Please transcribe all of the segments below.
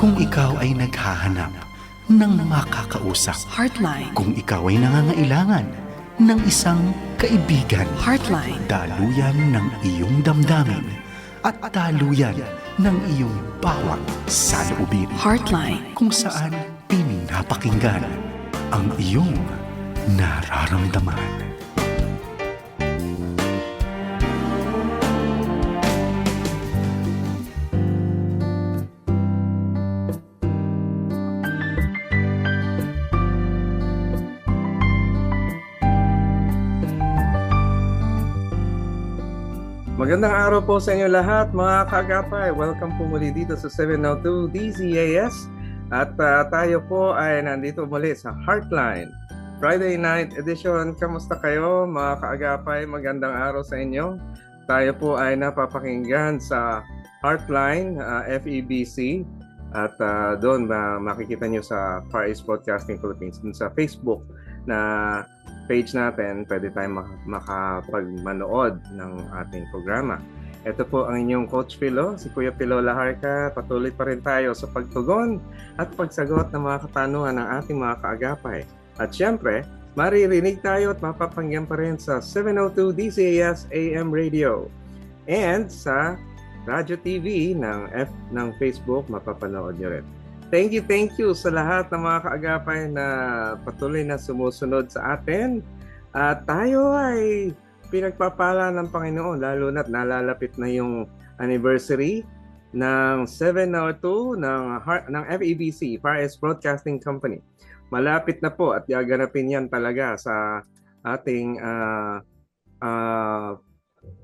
Kung ikaw ay naghahanap ng makakausap, Heartline. kung ikaw ay nangangailangan ng isang kaibigan, Heartline. daluyan ng iyong damdamin at daluyan ng iyong bawat saloobin, Heartline. kung saan pinapakinggan ang iyong nararamdaman. Magandang araw po sa inyo lahat mga kaagapay. Welcome po muli dito sa 702 DZAS. At tayo po ay nandito muli sa Heartline Friday Night Edition. Kamusta kayo mga kaagapay? Magandang araw sa inyo. Tayo po ay napapakinggan sa Heartline FEBC. At doon makikita nyo sa Far East Broadcasting Philippines, dun sa Facebook na page natin, pwede tayong makapagmanood ng ating programa. Ito po ang inyong Coach Pilo, si Kuya Pilo Laharca. Patuloy pa rin tayo sa pagtugon at pagsagot ng mga katanungan ng ating mga kaagapay. At syempre, maririnig tayo at mapapanggan pa rin sa 702 DZAS AM Radio. And sa Radyo TV ng Facebook, mapapanood nyo rin. Thank you sa lahat ng mga kaagapay na patuloy na sumusunod sa atin. At tayo ay pinagpapala ng Panginoon, lalo na't nalalapit na yung anniversary ng 702 ng FEBC, Far East Broadcasting Company. Malapit na po at gaganapin yan talaga sa ating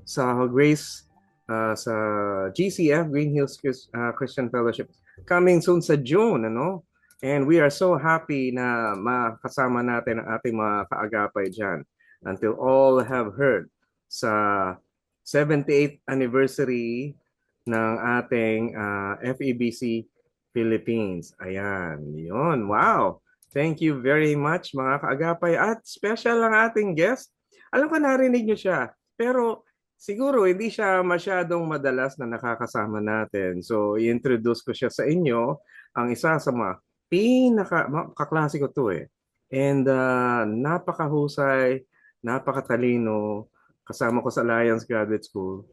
sa Grace, sa GCF, Green Hills Christian Fellowship. Coming soon sa June, ano? And we are so happy na makasama natin ang ating mga kaagapay dyan until all have heard sa 78th anniversary ng ating FEBC Philippines. Ayan, yun. Wow! Thank you very much mga kaagapay. At special ang ating guest. Alam ko narinig niyo siya, pero siguro hindi siya masyadong madalas na nakakasama natin. So, i-introduce ko siya sa inyo, ang isa sa mga kaklase ko to eh. And napakahusay, napakatalino, kasama ko sa Alliance Graduate School.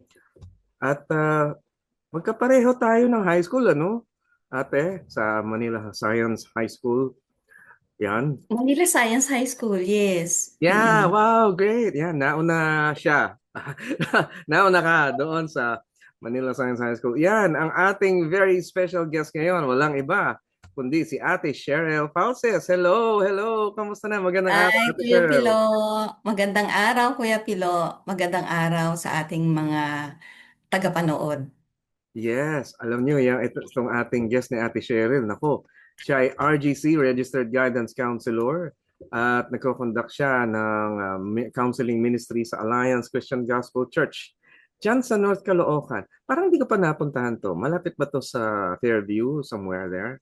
At magkapareho tayo ng high school, ano? Ate, sa Manila Science High School. Yan. Manila Science High School, yes. Yeah, wow, great. Yan, nauna siya. Nauna ka doon sa Manila Science High School. Yan, ang ating very special guest ngayon. Walang iba, kundi si Ate Cheryl Falses. Hello. Kamusta na? Magandang araw, Hi, Ate Kuya Cheryl. Pilo. Magandang araw, Kuya Pilo. Magandang araw sa ating mga tagapanood. Yes, alam niyo, itong ating guest ni Ate Cheryl, nako, siya ay RGC, Registered Guidance Counselor, at nagko-conduct siya ng counseling ministry sa Alliance Christian Gospel Church diyan sa North Caloocan. Parang hindi ka pa napuntahan to. Malapit ba to sa Fairview, somewhere there?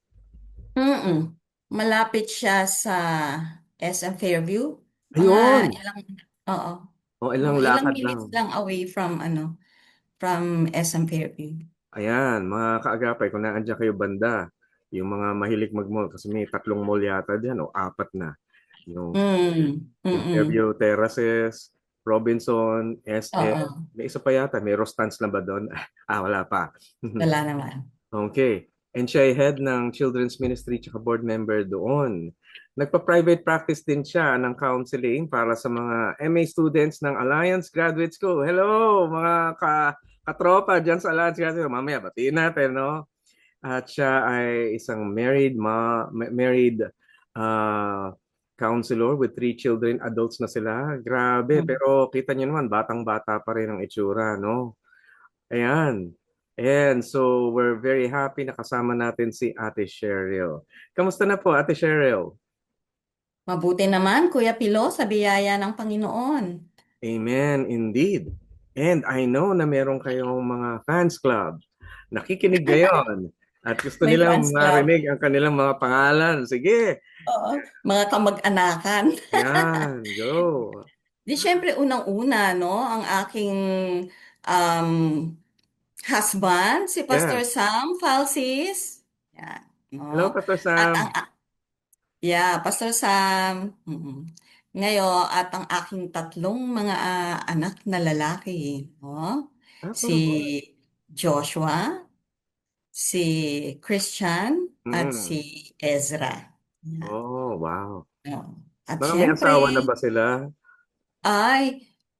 Malapit siya sa SM Fairview. Ayun! Oo. O, ilang Ilang lakad minutes lang. lang away from SM Fairview. Ayan, mga kaagapay, kung naandyan kayo banda, yung mga mahilig mag-mall, kasi may 3 mall yata dyan, o 4 na. Yung Fairview Terraces, Robinson, SM. Oo. May isa pa yata, may Rostans na ba doon? Wala pa. Wala naman. Okay. And siya ay head ng Children's Ministry tsaka board member doon. Nagpa-private practice din siya ng counseling para sa mga MA students ng Alliance Graduate School. Hello, mga katropa dyan sa Alliance Graduate School. Mamaya, batiin natin, no? At siya ay isang married counselor with 3 children, adults na sila. Grabe, pero kita niyo naman, batang-bata pa rin ang itsura, no? Ayan. And so, we're very happy na kasama natin si Ate Cheryl. Kamusta na po, Ate Cheryl? Mabuti naman, Kuya Pilo, sa biyaya ng Panginoon. Amen, indeed. And I know na meron kayong mga fans club. Nakikinig ngayon. At gusto May nilang fans club. marinig ang kanilang mga pangalan. Sige. Oo, mga kamag-anakan. Yan, go. Di syempre unang-una, no, ang aking husband, si Pastor Yes. Sam Falsis. Yan. Hello, no? Pastor At Sam. yeah, Pastor Sam. Ngayon, at ang aking tatlong mga anak na lalaki, no? Ah, Si puro boy. Joshua, si Christian, at Mm. si Ezra. Yan. Oh, wow. Oh. At Mga may syempre, asawa na ba sila? ay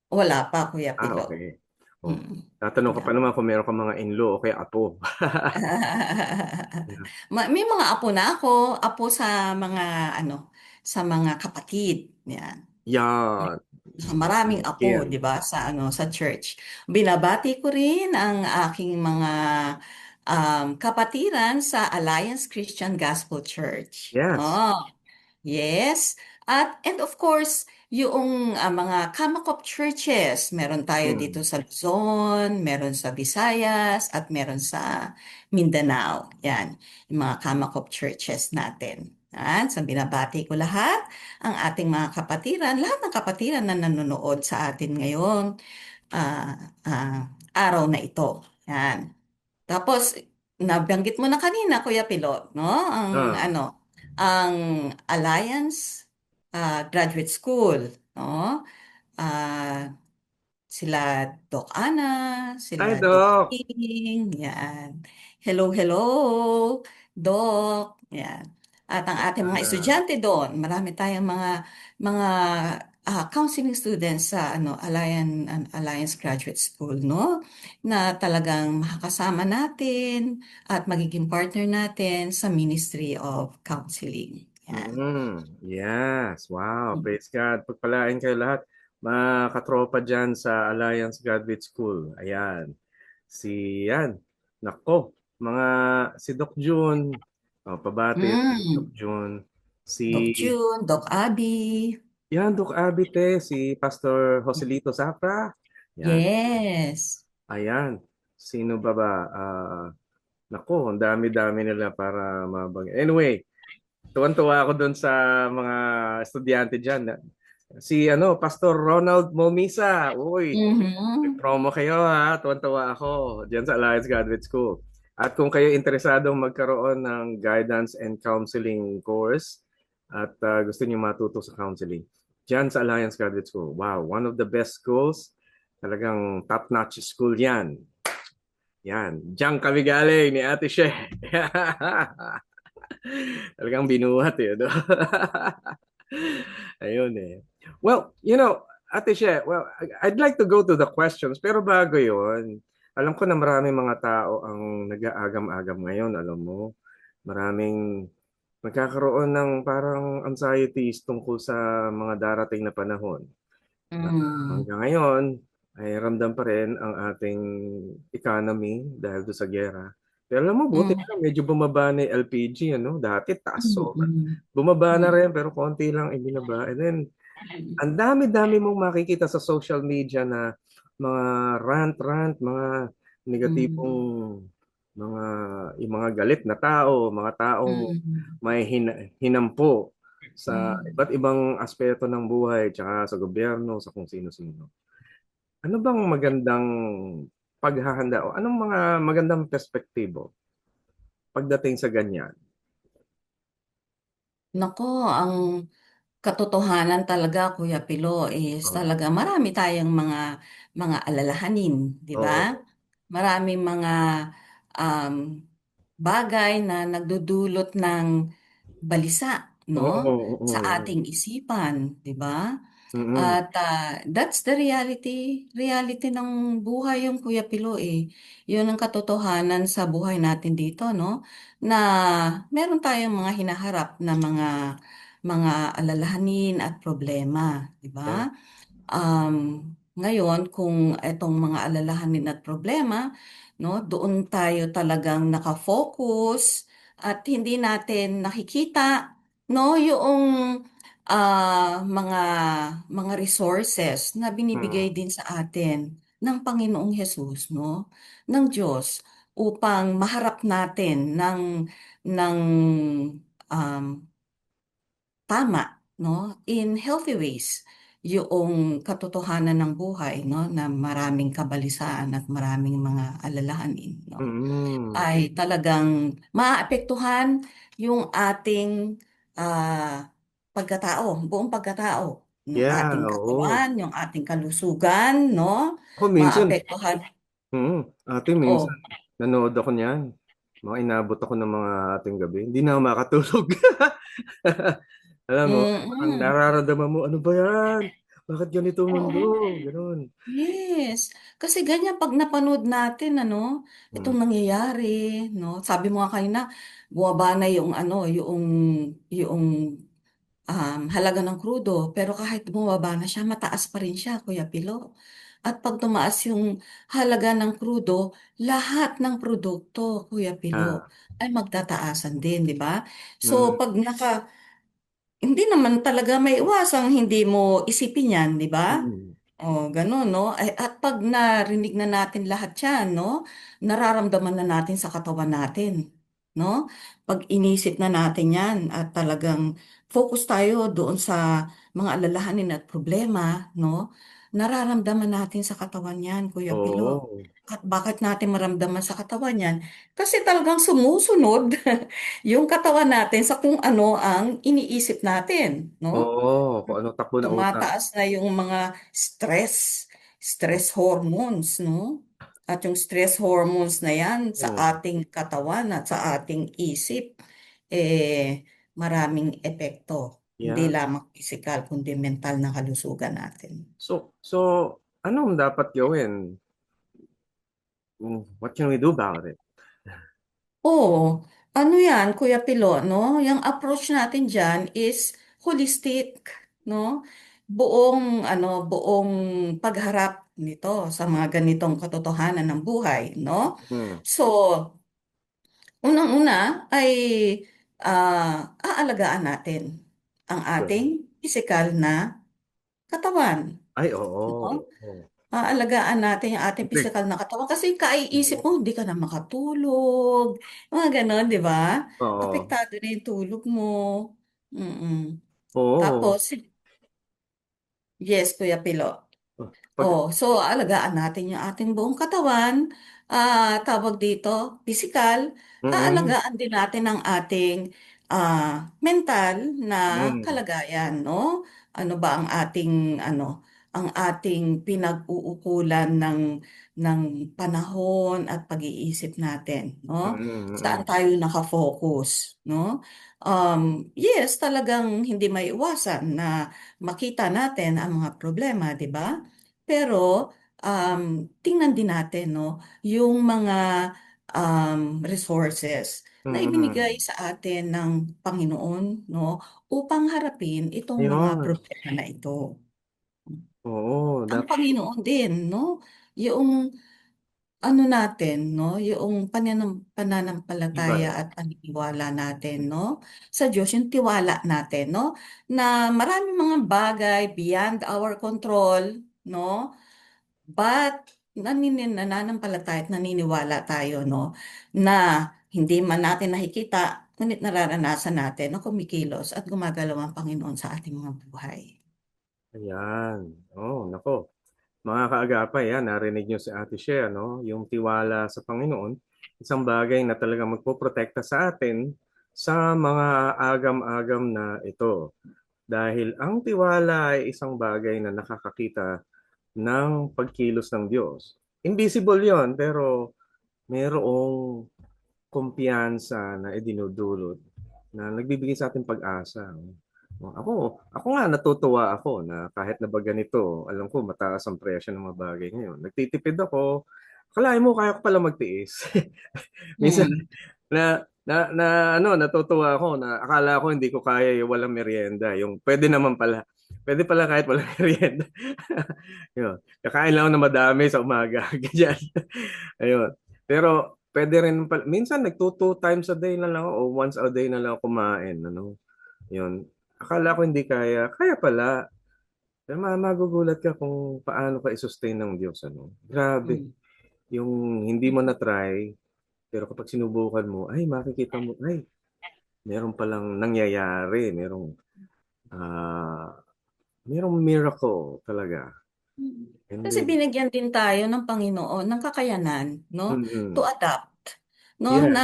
wala pa, Kuya Ah, Pilo. okay. Oh. Mm. Tatanong ka pa Yeah. naman kung meron ka mga in-law o kaya apo. May mga apo na ako, apo sa mga ano, sa mga kapatid. Yan. Yan. Maraming apo, Yan. 'di ba, sa ano, sa church. Binabati ko rin ang aking mga kapatiran sa Alliance Christian Gospel Church. Yes. Oh, yes. And of course, yung mga Kamakop churches, meron tayo Mm. dito sa Luzon, meron sa Visayas, at meron sa Mindanao. Yan, yung mga Kamakop churches natin. Yan, so binabati ko lahat, ang ating mga kapatiran, lahat ng kapatiran na nanonood sa atin ngayon, araw na ito. Yan. Tapos, nabanggit mo na kanina, Kuya Pilot, no? Ah. Ang Alliance Graduate School, no? Ah, sila Doc Ana, Hi, sila Doc Doc. King, yan. Hello, hello, Doc, yan. At ang ating mga Ah. estudyante doon, marami tayong mga counseling students sa Alliance Graduate School, no? Na talagang makakasama natin at magiging partner natin sa Ministry of Counseling. Yan. Yes. Wow. Praise God. Pagpalain kayo lahat. Mga katropa dyan sa Alliance Graduate School. Ayan. Yan. Nako. Si Doc June. Oh, pabati si Doc Mm. June. Doc Si, June, Doc Abby. Doc Abite. Si Pastor Joselito Zapra. Yan. Yes. Ayan. Sino ba? Nako, ang dami-dami nila para mabag. Anyway, tuwan-tuwa ako doon sa mga estudyante diyan. Pastor Ronald Momisa. Uy, Mhm. promo kayo ha. Tuwan-tuwa ako diyan sa Alliance Graduate School. At kung kayo interesadong magkaroon ng guidance and counseling course at gusto niyo matuto sa counseling, diyan sa Alliance Graduate School. Wow, one of the best schools. Talagang top-notch school 'yan. Yan. Diyan kami galing ni Ate She. Talagang binuhat eh. No? Ayun eh. Well, Ate She, well, I'd like to go to the questions. Pero bago yon, alam ko na maraming mga tao ang nag-aagam-agam ngayon, alam mo. Maraming nagkakaroon ng parang anxieties tungkol sa mga darating na panahon. Na Mm. hanggang ngayon ay ramdam pa rin ang ating economy dahil do sa giyera. Pero alam mo, buti Mm. na lang, medyo bumaba na yung LPG, ano? Dati taas sobra. Mm. Bumaba na Mm. rin, pero konti lang ibinaba. And then, ang dami-dami mong makikita sa social media na mga rant-rant, mga negatibong Mm. mga yung mga galit na tao, mga taong Mm. may hinampo sa Mm. iba't ibang aspeto ng buhay, tsaka sa gobyerno, sa kung sino-sino. Ano bang magandang paghahanda o anong mga magandang perspektibo pagdating sa ganyan? Nako, ang katotohanan talaga, Kuya Pilo, is Oh, talaga marami tayong mga alalahanin, di ba? oo. Maraming mga um, bagay na nagdudulot ng balisa, Oo, no? oo, Sa oo. ating isipan, di ba? Mm-mm. At that's the reality. Reality ng buhay yung Kuya Pilo eh. Yun ang katotohanan sa buhay natin dito, no? Na meron tayong mga hinaharap na mga alalahanin at problema, di Yeah. ba? Ngayon, kung itong mga alalahanin at problema, no, doon tayo talagang nakafocus at hindi natin nakikita, no, yung mga resources na binibigay Mm. din sa atin ng Panginoong Hesus, no, ng Diyos upang maharap natin ng um, tama, no? In healthy ways. yung katotohanan ng buhay, no, na maraming kabalisaan at maraming mga alalahanin, no, Mm. ay talagang maaapektuhan yung ating pagkatao, buong pagkatao, yung Yeah, ating oo. katawan, yung ating kalusugan, no? Ako minsan, Maapektuhan. ate, minsan, Oh, nanood ako niyan. Mga inabot ako ng mga ating gabi. Hindi na ako makatulog. Alam mo, parang mm. nararamdaman mo, ano ba yan? Bakit ganito ang mundo? Oo. Ganon. Yes. Kasi ganyan pag napanood natin ano, Mm. itong nangyayari, no? Sabi mo nga kanina, bumaba na yung ano, yung halaga ng krudo, pero kahit bumaba na siya, mataas pa rin siya, Kuya Pilo. At pag tumaas yung halaga ng krudo, lahat ng produkto, Kuya Pilo, Ah, ay magtataasan din, di ba? So, mm, pag hindi naman talaga may iwasang hindi mo isipin yan, di ba? mm. Oh, ganun, no? Ay, at pag narinig na natin lahat yan, no? Nararamdaman na natin sa katawan natin, no? Pag inisip na natin yan at talagang focus tayo doon sa mga alalahanin at problema, no? Nararamdaman natin sa katawan yan, Kuya Pilo. Oo. At bakit natin maramdaman sa katawan yan? Kasi talagang sumusunod yung katawan natin sa kung ano ang iniisip natin, no? Oo, kung ano takbo ng utak. Tumataas na yung mga stress hormones, no? At yung stress hormones na yan sa Mm. ating katawan at sa ating isip, eh, maraming epekto. Hindi Yeah. lamang physical, kundi mental na kalusugan natin. So, anong dapat gawin? What can we do about it? Oo, ano yan, Kuya Pilo, no? Yung approach natin dyan is holistic, no? Buong pagharap nito sa mga ganitong katotohanan ng buhay, no? Mm. So, unang-una ay aalagaan natin ang ating Well, pisikal na katawan, ay, no? oo. Oo. Aalagaan natin yung ating Siyempre. pisikal na katawan kasi kaiisip mo, hindi ka na makatulog, mga ganon, di ba? Oo. Apektado na yung tulog mo. Mm-mm. Oo. Tapos, yes, Kuya Pilo. Pag, Oh, so alagaan natin yung ating buong katawan, tawag dito, physical, mm, aalagaan din natin ang ating mental na mm, kalagayan, no? Ano ba ang ating pinag-uukulan ng panahon at pag-iisip natin, mm, no? Saan mm. tayo nakafocus, no? Yes, talagang hindi maiwasan na makita natin ang mga problema, di ba? Pero tingnan din natin, no, yung mga resources na ibinigay Mm. sa atin ng Panginoon, no, upang harapin itong mga Ayun. problema na ito. Oo, Ang Panginoon din, no, yung ano natin, no, yung pananampalataya iba. at paniniwala natin, no, sa Diyos, yung tiwala natin, no, na maraming mga bagay beyond our control, no, but nananampalataya at naniniwala tayo, no, na hindi man natin nakikita, ngunit nararanasan natin na kumikilos at gumagalaw ang Panginoon sa ating mga buhay. Ayan. Oh, nako. Mga kaagapay, yan, narinig nyo si Ate Shea, no? Yung tiwala sa Panginoon, isang bagay na talagang magpoprotekta sa atin sa mga agam-agam na ito. Dahil ang tiwala ay isang bagay na nakakakita ng pagkilos ng Diyos. Invisible yon, pero mayroong kumpiyansa na idinudulot na nagbibigay sa atin pag-asa. Ako nga natutuwa ako na kahit na ba ganito, alam ko mataas ang presyo ng mga bagay ngayon. Nagtitipid ako. Akalain mo kaya ko pala magtiis. Minsan Hmm. natutuwa ako na akala ko hindi ko kaya yung walang merienda. Yung pwede naman pala. Pwede pala kahit walang merienda. Yun. Kakain lang ako na madami sa umaga. Ganyan. Ayun. Pero pwede rin pala. Minsan two times a day na lang ako o once a day na lang ako kumain. Ano? Yun. Akala ko hindi kaya. Kaya pala. Pero magugulat ka kung paano ka i-sustain ng Diyos. Ano? Grabe. Hmm. Yung hindi mo na-try, pero kapag sinubukan mo, ay makikita mo, ay meron palang nangyayari, merong ah, Merong miracle talaga. Kasi Hindi. binigyan din tayo ng Panginoon ng kakayanan, no, to Mm. adapt, no, Yeah. na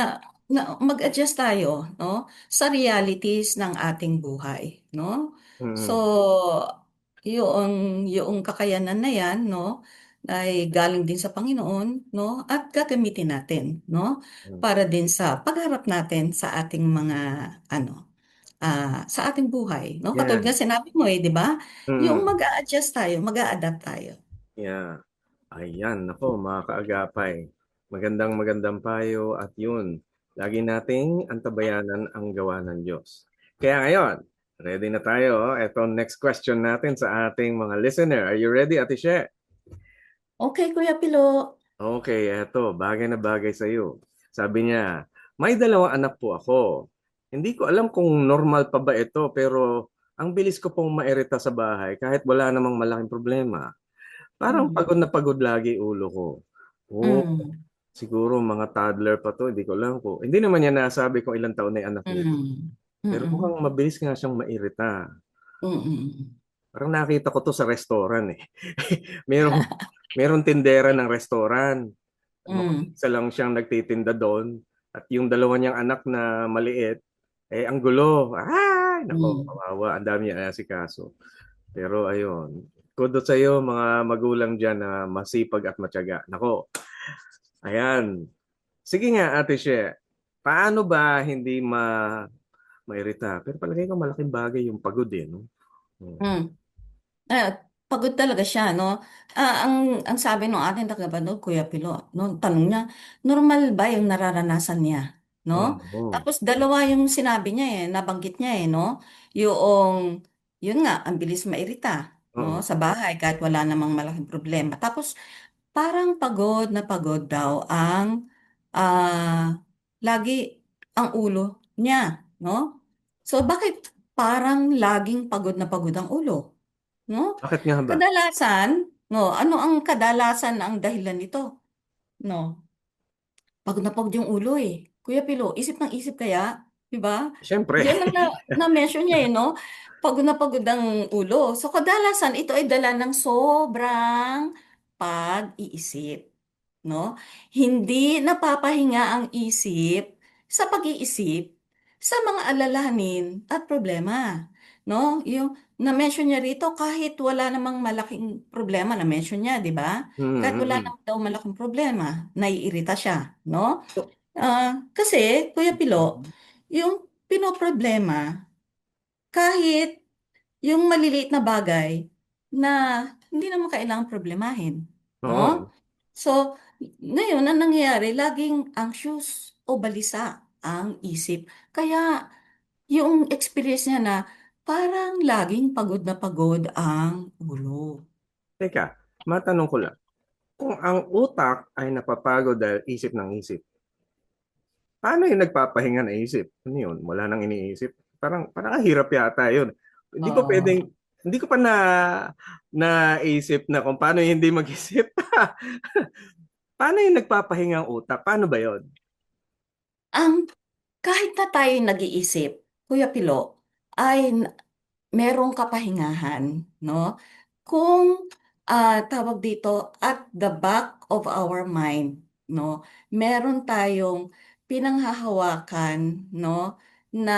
mag-adjust tayo, no, sa realities ng ating buhay, no. So, Mm. yung kakayanan na yan, no, ay galing din sa Panginoon, no, at gagamitin natin, no, Mm. para din sa pagharap natin sa ating mga ano, sa ating buhay, no? Yeah. Katulad nga sinabi mo di ba? Yung Mm. mag-a-adjust tayo, mag-a-adapt tayo. Yeah. Ayan, nako mga kaagapay. Magandang payo at yun. Lagi nating antabayanan ang gawa ng Diyos. Kaya ngayon, ready na tayo. Ito next question natin sa ating mga listener. Are you ready, Ate She? Okay, Kuya Pilo. Okay, eto, bagay na bagay sa iyo. Sabi niya, may dalawang anak po ako. Hindi ko alam kung normal pa ba ito, pero ang bilis ko pong mairita sa bahay kahit wala namang malaking problema. Parang Mm. pagod na pagod lagi ulo ko. Oh, Mm. siguro mga toddler pa to, hindi ko alam ko. Hindi naman niya nasabi kung ilang taon na yung anak niya. Mm. Pero mukhang Mm. mabilis nga siyang mairita. Mm. Parang nakita ko to sa restaurant eh. Merong merong tindera ng restaurant. Mukhang Mm. isa lang siyang nagtitinda doon at yung dalawa niyang anak na maliit eh ang gulo. Ay, nako, Mm. kawawa, ang dami niya asikaso. Pero ayun, kudos sa iyo mga magulang diyan na masipag at matyaga. Nako, ayan. Sige nga, Ate She. Paano ba hindi mairita? Pero palagay ko malaking bagay yung pagod eh, no? Hmm. Mm. Pagod talaga siya, no? Ang sabi ng ating tagapanood, Kuya Pilo, no, tanong niya, normal ba yung nararanasan niya? No? Oo. Tapos dalawa yung sinabi niya nabanggit niya no? Yung, yun nga, ang bilis mairita, no? Oo. Sa bahay, kahit wala namang malaking problema. Tapos, parang pagod na pagod daw ang, lagi ang ulo niya, no? So, bakit parang laging pagod na pagod ang ulo? No? Bakit nga ba? Kadalasan, no, ano ang kadalasan ang dahilan nito? No, pagod na pagod yung ulo Kuya Pilo, isip ng isip kaya, 'di ba? Siyempre. Diyan lang na-mention niya no? Pagod na pagod ang ulo. So kadalasan ito ay dala ng sobrang pag-iisip, no? Hindi napapahinga ang isip sa pag-iisip sa mga alalahanin at problema, no? Yung na-mention niya rito kahit wala namang malaking problema, na-mention niya, 'di ba? Kahit wala Mm-mm. namang daw malaking problema, naiirita siya, no? Kasi, Kuya Pilo, yung pinoproblema, kahit yung maliliit na bagay na hindi naman kailangang problemahin, no? Oo. So, ngayon, ang nangyayari, laging anxious o balisa ang isip. Kaya, yung experience niya na parang laging pagod na pagod ang ulo. Teka, matanong ko lang. Kung ang utak ay napapagod dahil isip ng isip, paano yung nagpapahinga na isip? Ano yun? Wala nang iniisip? Parang ang hirap yata yun. Hindi ko Oo. pwedeng, hindi ko pa naisip na kung paano yung hindi mag-isip. Paano yung nagpapahinga ang utak? Paano ba yun? Ang kahit na tayo nag-iisip, Kuya Pilo, ay merong kapahingahan, no? Kung tawag dito at the back of our mind, no? Meron tayong pinanghahawakan, no? Na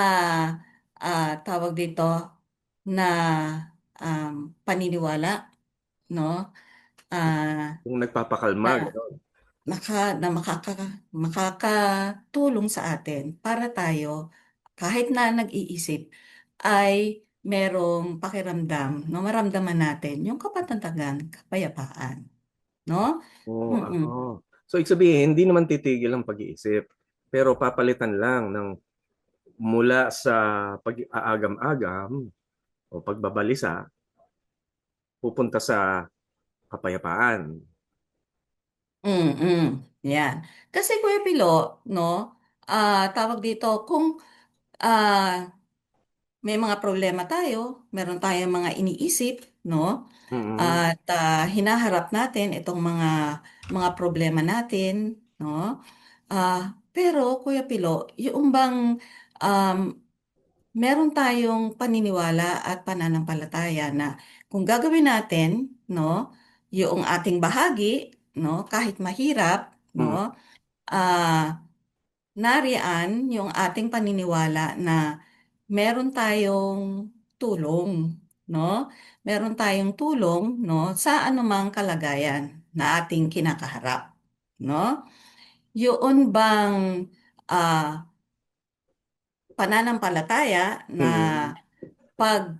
tawag dito na paniniwala, no? Ah, Kung nagpapakalma, na gano'n. na makakatulong sa atin para tayo kahit na nag-iisip ay merong pakiramdam, no, maramdaman natin yung kapatatagan, kapayapaan, no? Oo, Mm. So, ibig sabihin, hindi naman titigil ang pag-iisip. Pero papalitan lang ng mula sa pag-aagam-agam o pagbabalisa, pupunta sa kapayapaan. Mm. Yan. Kasi Kuya Pilo, no, tawag dito kung ah, may mga problema tayo, meron tayong mga iniisip, no? Mm. At hinaharap natin itong mga problema natin, no? Pero Kuya Pilo, yung bang um, meron tayong paniniwala at pananampalataya na kung gagawin natin, no, yung ating bahagi, no, kahit mahirap, no, Mm. ah nariyan yung ating paniniwala na meron tayong tulong, no? Meron tayong tulong, no, sa anumang kalagayan na ating kinakaharap, no? Yun bang ah, pananampalataya na Mm. pag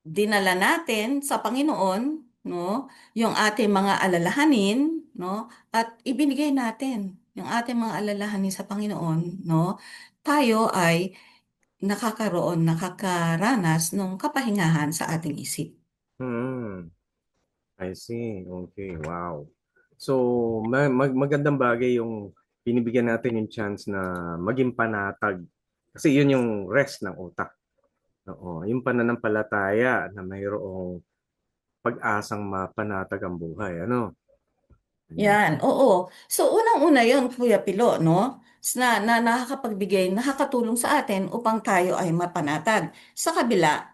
dinala natin sa Panginoon, no, yung ating mga alalahanin, no, at ibinigay natin yung ating mga alalahanin sa Panginoon, no, tayo ay nakakaranas ng kapahingahan sa ating isip. Mm. I see. Okay, wow. So, magandang bagay yung binibigyan natin yung chance na maging panatag. Kasi yun yung rest ng utak. Oo, yung pananampalataya na mayroong pag-asang mapanatag ang buhay. Ano? Ayan. Yan, oo. So, unang-una yon Kuya Pilo, no? Na nakakapagbigay, nakakatulong sa atin upang tayo ay mapanatag sa kabila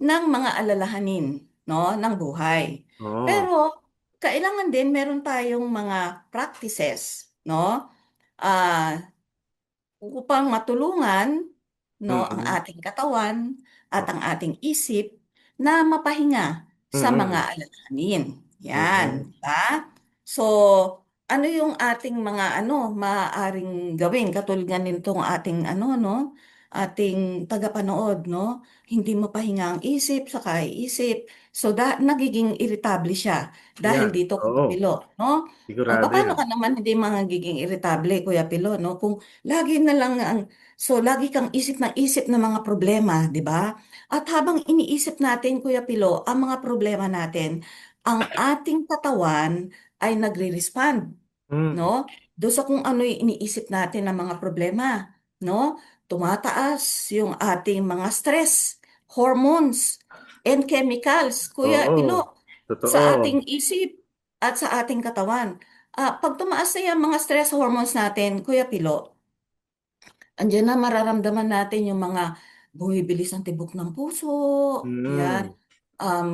ng mga alalahanin, no, ng buhay. Oo. Pero, kailangan din meron tayong mga practices, no? Ah, upang matulungan, no, ang Mm-mm. ating katawan at Oo. ang ating isip na mapahinga sa mga Mm-mm. alalahanin. Yan, Mm-mm. di ba? So, ano yung ating mga maaaring gawin katulad nga nitong ating no, ating tagapanood, no? Hindi mapahinga ang isip sa isip. So, nagiging irritable siya dahil Yan. dito, Kuya Oo. Pilo, no? Sigurado Paano yan. ka naman hindi magiging irritable, Kuya Pilo, no? Kung lagi na lang lagi kang isip ng isip ng mga problema, di ba? At habang iniisip natin, Kuya Pilo, ang mga problema natin, ang ating katawan ay nagre-respond, Mm. no? Doon sa kung ano yung iniisip natin ng mga problema, no? Tumataas yung ating mga stress, hormones, and chemicals, Kuya Oo. Pilo, sa Totoo. ating isip at sa ating katawan. Pag tumaas na yung mga stress hormones natin, Kuya Pilo, andiyan na mararamdaman natin yung mga bumibilis ang tibok ng puso, yan, Mm. um,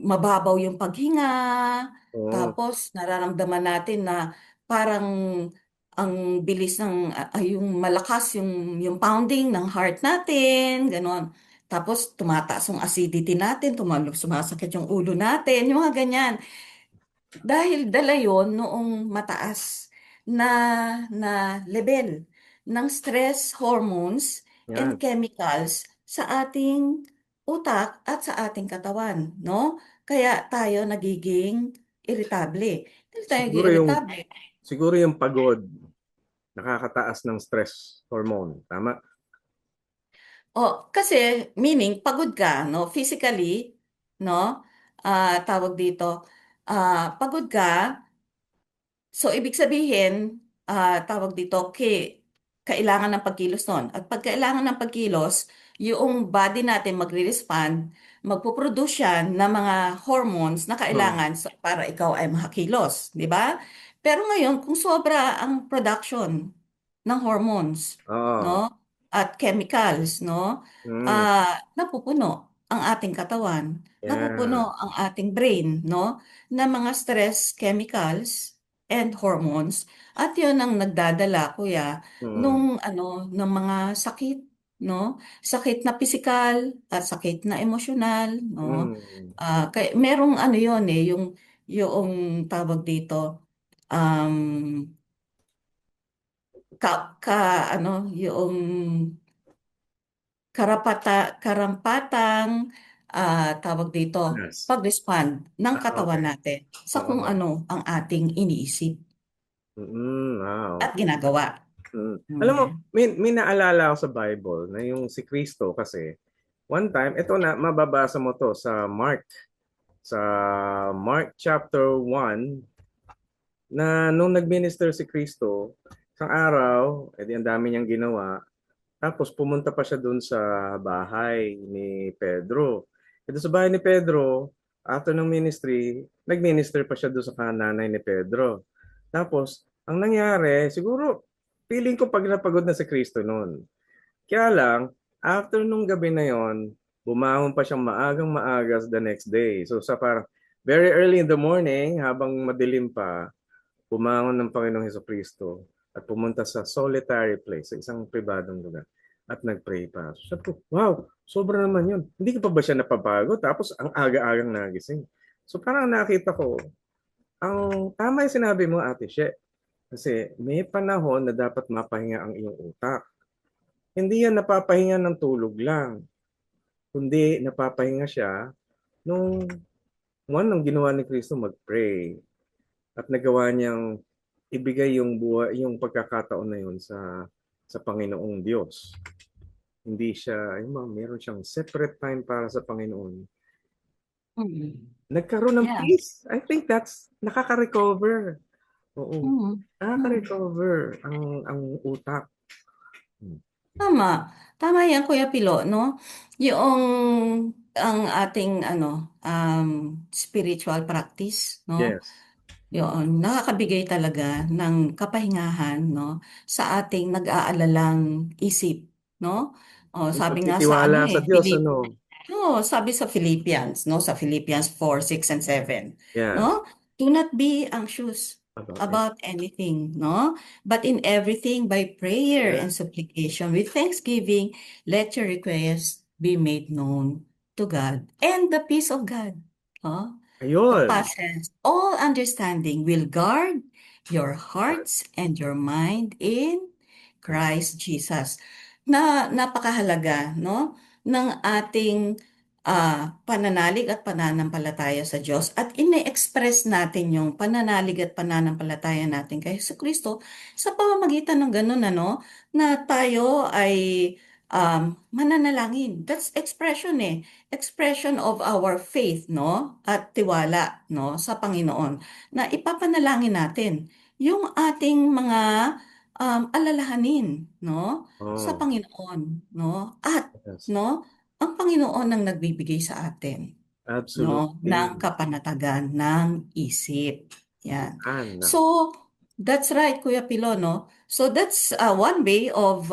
mababaw yung paghinga, Oo. tapos nararamdaman natin na parang ang bilis yung malakas yung pounding ng heart natin, ganon. Tapos tumataas yung acidity natin, sumasakit yung ulo natin, yung mga ganyan. Dahil dala yon noong mataas na na level ng stress hormones and Yan. chemicals sa ating utak at sa ating katawan, no? Kaya tayo nagiging irritable. Dahil tayo nagiging Siguro yung irritable. siguro yung pagod nakakataas ng stress hormone. Tama? Kasi meaning pagod ka, no? Physically, no? Tawag dito, pagod ka. So, ibig sabihin, tawag dito, kailangan ng pagkilos nun. At pag kailangan ng pagkilos, yung body natin magre-respond, magpuproduce siya ng mga hormones na Oo. kailangan para ikaw ay makakilos, di ba? Pero ngayon, kung sobra ang production ng hormones, Oo. no? At chemicals, no? Mm. Napupuno ang ating katawan, Yan. napupuno ang ating brain, no? Na mga stress chemicals and hormones at 'yon ang nagdadala kuya Mm. nung ng mga sakit, no? Sakit na pisikal at sakit na emosyonal, no? Mm. Kaya merong 'yon yung tawag dito um ka, ka yung karampatang tawag dito Panas. pag-respond ng katawan Okay. natin sa kung Oo. ano ang ating iniisip Mm. at Okay. ginagawa. Mm. Alam mo, Mm. may naalala ako sa Bible na yung si Kristo kasi one time, ito na mababasa mo to sa Mark chapter 1 na nung nag-minister si Kristo, isang araw, edi ang dami niyang ginawa, tapos pumunta pa siya doon sa bahay ni Pedro. Ito sa bahay ni Pedro, after ng ministry, nag-minister pa siya doon sa nanay ni Pedro. Tapos, ang nangyari, siguro, feeling ko pag napagod na si Kristo noon. Kaya lang, After nung gabi na yon, bumangon pa siyang maagang maagas the next day. So sa parang very early in the morning, habang madilim pa, bumangon ng Panginoong Hesukristo at pumunta sa solitary place, sa isang pribadong lugar, at nag-pray pa. So sabi ko, wow, sobra naman yun. Hindi ka pa ba siya napapagod? Tapos ang aga-agang nagising. So parang nakita ko, ang tama yung sinabi mo, Ate She. Kasi may panahon na dapat mapahinga ang iyong utak. Hindi yan napapahinga ng tulog lang, kundi napapahinga siya nung nung ginawa ni Kristo mag-pray at nagawa niyang ibigay yung buhay, yung pagkakataon na yun sa Panginoong Diyos. Hindi siya, meron siyang separate time para sa Panginoon. Mm. Nagkaroon ng Yeah. peace. I think that's nakaka-recover. Oo. Mm. Mm. Nakaka-recover ang utak. Tama. Tama yan, Kuya Pilo, no? Yung ang ating spiritual practice, no? Yes. Yun, nakakabigay talaga ng kapahingahan, no? Sa ating nag-aalalang isip, no? O, Yung sabi nga sa pagtitiwala sa Diyos, No, sabi sa Philippians, no, sa Philippians 4, 6, and 7, Yes. no? Do not be anxious About it. about anything, no? But in everything by prayer and Yes. supplication with thanksgiving, let your requests be made known to God. And the peace of God, no? The Ayun. passions, all understanding will guard your hearts and your mind in Christ Jesus. Na napakahalaga, no, ng ating pananalig at pananampalataya sa Diyos at ine-express natin yung pananalig at pananampalataya natin kay Jesucristo sa pamamagitan ng ganun, na tayo ay mananalangin. That's expression eh. Expression of our faith, no? At tiwala, no? Sa Panginoon. Na ipapanalangin natin yung ating mga alalahanin, no? Sa Oh, Panginoon, no? At, yes. no? Ang Panginoon ang nagbibigay sa atin, no? Ng Absolutely. kapanatagan ng isip. Yan. Yan. So, that's right, Kuya Pilo, no? So that's one way of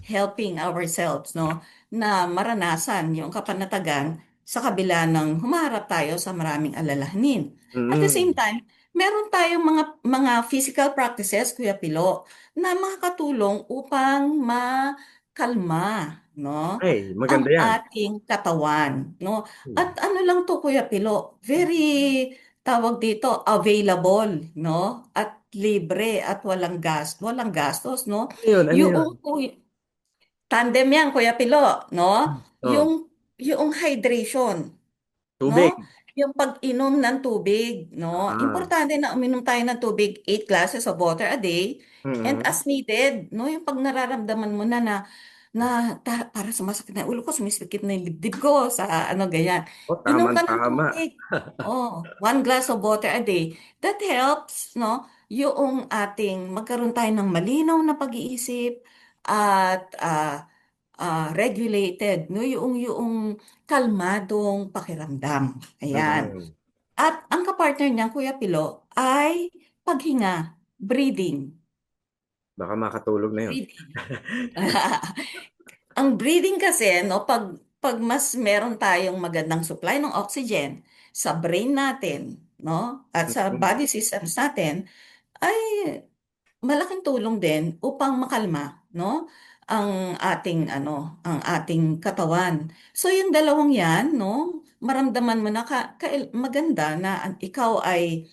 helping ourselves, no, na maranasan yung kapanatagan sa kabila ng humarap tayo sa maraming alalahanin. At the same Mm. time, meron tayong mga physical practices, Kuya Pilo, na makakatulong upang makalma, no, Ay, ang maganda yan. ating katawan, no? Hmm. At ano lang to, Kuya Pilo, very tawag dito, available, no? At libre at walang gastos, no? Ano yun? Ano yun? Yung tandem yan, Kuya Pilo, no? Oh, Yung hydration, tubig. no? Yung pag-inom ng tubig, no? Ah. Importante na uminom tayo ng tubig, 8 glasses of water a day, and Mm. as needed, no? Yung pag nararamdaman mo para sumasakit na yung ulo ko, sumisikip na yung dibdib ko, sa ganyan. Oh, Inom ka ng tama. tubig. Oh, 1 glass of water a day. That helps, no? Yung ating magkaroon tayo ng malinaw na pag-iisip at regulated, no? Yung kalmadong pakiramdam. Ayan. Mm. At ang kapartner niya, Kuya Pilo, ay paghinga, breathing. Baka makatulog na yun. Breathing. Ang breathing kasi, no, pag mas meron tayong magandang supply ng oxygen sa brain natin, no, at sa Mm. body systems natin, ay malaking tulong din upang makalma, no, ang ating katawan. So yung dalawang 'yan, no, maramdaman mo na maganda na ikaw ay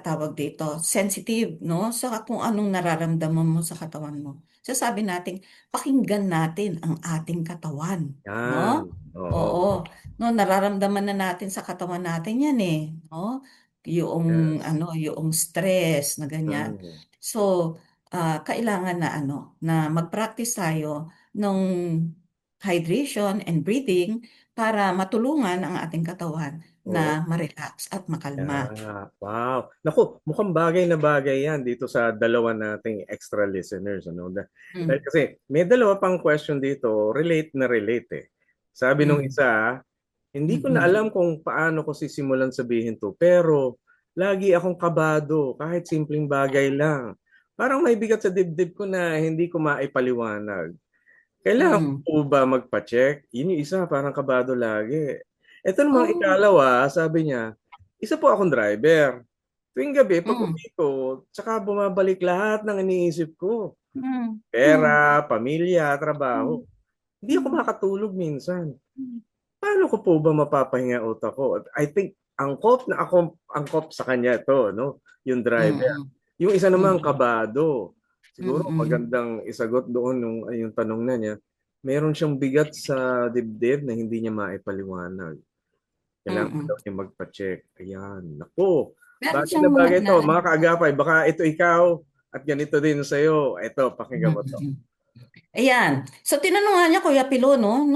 tawag dito, sensitive, no? Sa kung anong nararamdaman mo sa katawan mo. Sasabi natin, pakinggan natin ang ating katawan, Yan. no? Oo. Oo, no, nararamdaman na natin sa katawan natin 'yan eh, no? Yes. Yung stress na ganyan. Mm. So, kailangan na mag-practice tayo ng hydration and breathing para matulungan ang ating katawan Oo. na ma-relax at makalma. Yeah. Wow. Naku, mukhang bagay na bagay yan dito sa dalawa nating extra listeners. Dahil Mm, kasi may dalawa pang question dito, relate na relate eh. Sabi nung mm, isa, hindi ko na mm, alam kung paano ko sisimulan sabihin to, pero lagi akong kabado kahit simpleng bagay lang. parang may bigat sa dibdib ko na hindi ko maipaliwanag. Kailangan ko Mm. po ba magpa-check? Yun yung isa, parang kabado lagi. Ito namang Oh. ikalawa, sabi niya, isa po akong driver. Tuwing gabi, pag Mm. uwi ko, tsaka bumabalik lahat ng iniisip ko. Mm. Mm. Pera, pamilya, trabaho. Mm. Hindi ako Mm. makatulog minsan. Mm. Paano ko po ba mapapahinga utak ko? I think angkop sa kanya to, no? Yung driver. Mm. Yung isa naman Mm. kabado. Siguro Mm. magandang isagot doon nung yung tanong na niya. Meron siyang bigat sa dibdib na hindi niya maipaliwanag. Kailangan ko Mm. daw niya magpa-check. Ayan. Naku. Meron Bagay na siyang bagay na to. ano. Mga kaagapay, baka ito ikaw at ganito din sa'yo. Ito, pakinggan mo to. Mm. Ayan. So, tinanong nga niya, Kuya Pilo, no?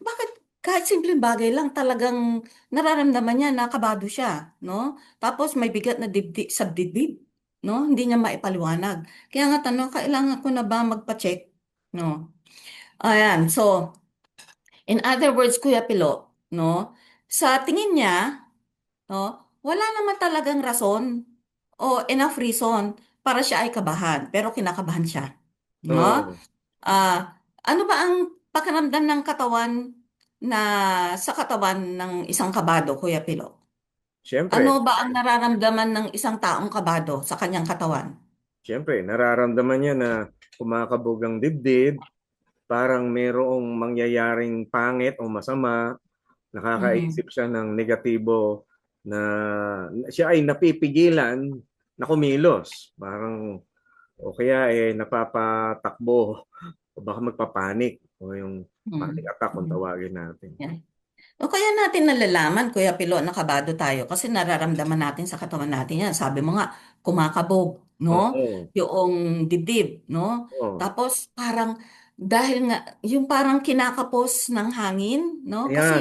Bakit kahit simpleng bagay lang talagang nararamdaman niya na kabado siya, no? Tapos may bigat na dibdib, sa dibdib, no? Hindi niya maipaliwanag. Kaya nga tanong, kailangan ko na ba magpa-check? No? Ayan. So, in other words, Kuya Pilo, no? Sa tingin niya, no, wala naman talagang rason o enough reason para siya ay kabahan, pero kinakabahan siya. No? Oo. Ano ba ang pakiramdam ng katawan na sa katawan ng isang kabado, Kuya Pilo? Ano Siyempre, ba ang nararamdaman ng isang taong kabado sa kanyang katawan? siyempre, nararamdaman niya na kumakabog ang dibdib, parang merong mangyayaring pangit o masama, Mhm. nakakaisip siya ng negatibo na siya ay napipigilan na kumilos. Parang o kaya napapatakbo o baka magpapanik o yung panic Mhm. attack kung Mhm. tawagin natin. Yan. O kaya natin nalalaman, Kuya Pilo, na kabado tayo kasi nararamdaman natin sa katawan natin yan. Sabi mo nga, kumakabog, no? Oo. Yung dibdib, no? Oo. Tapos parang, dahil nga, yung parang kinakapos ng hangin, no? Ayan, Kasi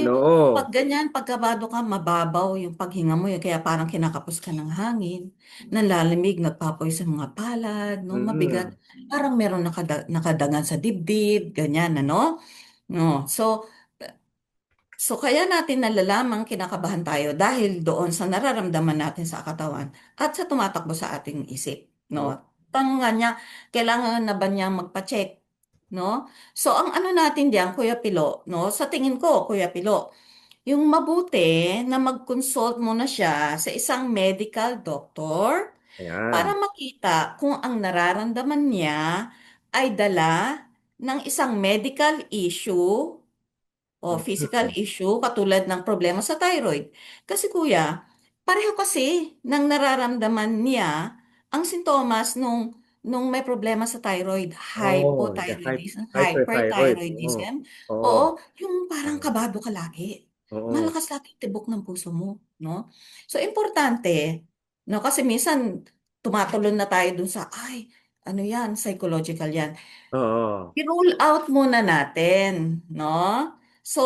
pag oo. ganyan, pag kabado ka, mababaw yung paghinga mo. Kaya parang kinakapos ka ng hangin, nalalamig, nagpapoy sa mga palad, no? Mabigat. Mm. Parang meron nakadagan sa dibdib, ganyan, ano? No. So, kaya natin nalalamang kinakabahan tayo dahil doon sa nararamdaman natin sa katawan at sa tumatakbo sa ating isip, no? Oo. Tanong nga niya, kailangan na ba niya magpa-check, no? So, ang ano natin diyan, Kuya Pilo, no? Sa tingin ko, Kuya Pilo, yung mabuti na mag-consult muna siya sa isang medical doctor para Ayan. makita kung ang nararamdaman niya ay dala ng isang medical issue o physical Mm. issue katulad ng problema sa thyroid. Kasi kuya, pareho kasi ng nararamdaman niya ang sintomas nung may problema sa thyroid, Oh, the hypothyroidism, hyperthyroid. Oo. hyperthyroidism. Oo. Oo, yung parang Oo. kabado ka lagi. Oo. Malakas lagi yung tibok ng puso mo, no? So importante, no, kasi minsan tumatulon na tayo dun sa ay, ano yan, psychological yan. Oo. I-rule out muna natin, no? So,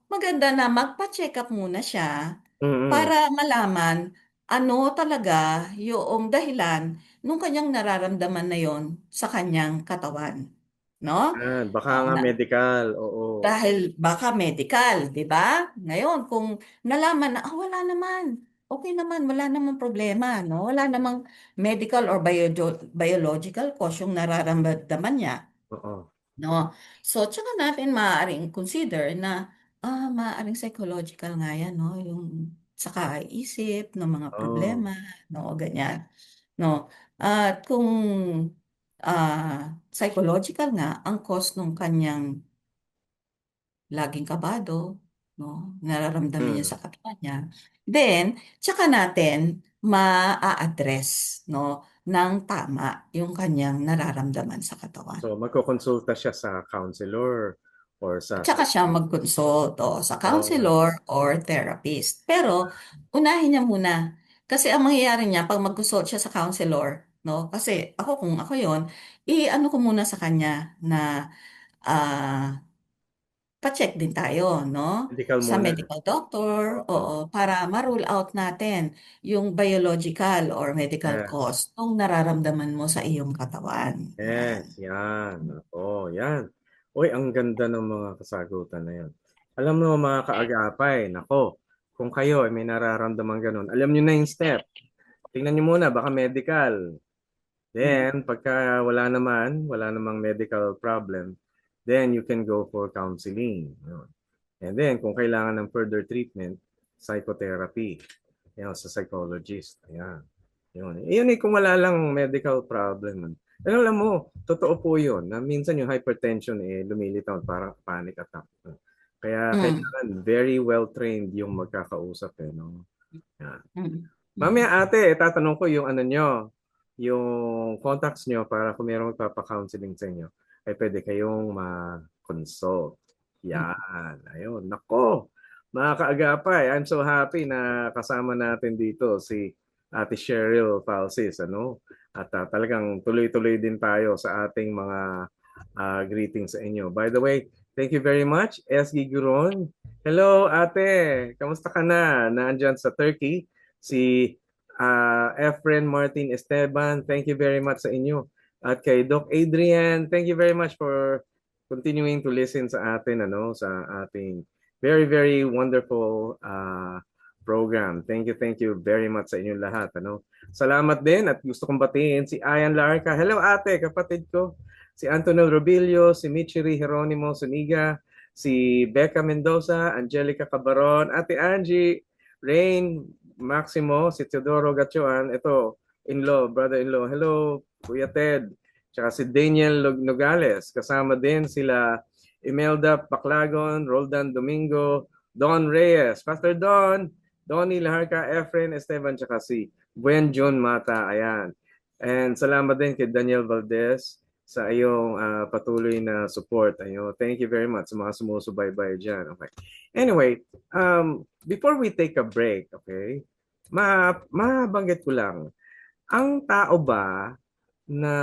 maganda na magpa-check up muna siya Mm. para malaman ano talaga yung dahilan nung kanyang nararamdaman na yon sa kanyang katawan, no? Yan. Baka Oh, nga medical. Oo. dahil baka medical, di ba? Ngayon, kung nalaman na, wala naman, okay naman, wala namang problema, no? Wala namang medical or biological cause yung nararamdaman niya. Oo. No? So, tsaka natin maaaring consider na maaaring psychological nga yan, no? Yung sa kaisip ng mga Oh. problema, no? Ganyan, no? At kung psychological nga ang cause ng kanyang laging kabado, no? Nararamdaman niya Mm. sa katawan niya, then, tsaka natin ma-address, no? Ng tama yung kanyang nararamdaman sa katawan. So, magkokonsulta siya sa counselor or sa At saka siya mag-consult sa oh. counselor or therapist. Pero unahin niya muna. Kasi ang mangyayari niya pag mag-consult siya sa counselor, no? Kasi ako kung ako 'yon, i-ano ko muna sa kanya na ah pa-check din tayo, no? Medical Sa muna. medical doctor, Oo. oo, para ma-rule out natin yung biological or medical Yes. cause ng nararamdaman mo sa iyong katawan. Yan. Yes, yan. Oo, yan. Uy, ang ganda ng mga kasagutan na yan. Alam mo mga kaagapay, nako, kung kayo ay may nararamdaman ganun, alam nyo na yung step. Tingnan nyo muna, baka medical. Then, pagka wala namang medical problem, then you can go for counseling. Yun. And then, kung kailangan ng further treatment, psychotherapy. Yan, sa psychologist. Ayan. Yun. Yun kung wala lang medical problem. Pero alam mo, totoo po yun, na minsan yung hypertension lumilitaw, parang panic attack. Kaya Mm. kailangan very well trained yung magkakausap no? Yan. Mm. Mamaya ate, tatanong ko yung ano nyo, yung contacts nyo para kung mayroong magpapa-counseling sa inyo, ay pwede kayong ma-consult. Yan. Ayun. Nako. Mga kaagapay, I'm so happy na kasama natin dito si Ate Cheryl Falsis. At talagang tuloy-tuloy din tayo sa ating mga greetings sa inyo. By the way, thank you very much, SG Guron. Hello, ate. Kamusta ka na? Nandyan sa Turkey. Si Efren Martin Esteban, thank you very much sa inyo. At kay Doc Adrian, thank you very much for continuing to listen sa atin, sa ating very, very wonderful program. Thank you very much sa inyong lahat. Salamat din at gusto kong batiin si Ayan Larca. Hello ate, kapatid ko. Si Antonio Robilio, si Michiri Jeronimo Suniga, si Becca Mendoza, Angelica Cabaron, Ate Angie, Rain Maximo, si Teodoro Gatchuan, ito, in-law, brother-in-law. Hello, Kuya Ted. Tsaka si Daniel Nogales. Kasama din sila Imelda Paclagon, Roldan Domingo, Don Reyes, Pastor Don, Donnie Laharca, Efren Esteban, tsaka si Buen John Mata. Ayan. And salamat din kay Daniel Valdez sa iyong patuloy na support. Ayun. Thank you very much sa mga sumusubaybay dyan. Okay. Anyway, before we take a break, okay, mabanggit ko lang, ang tao ba na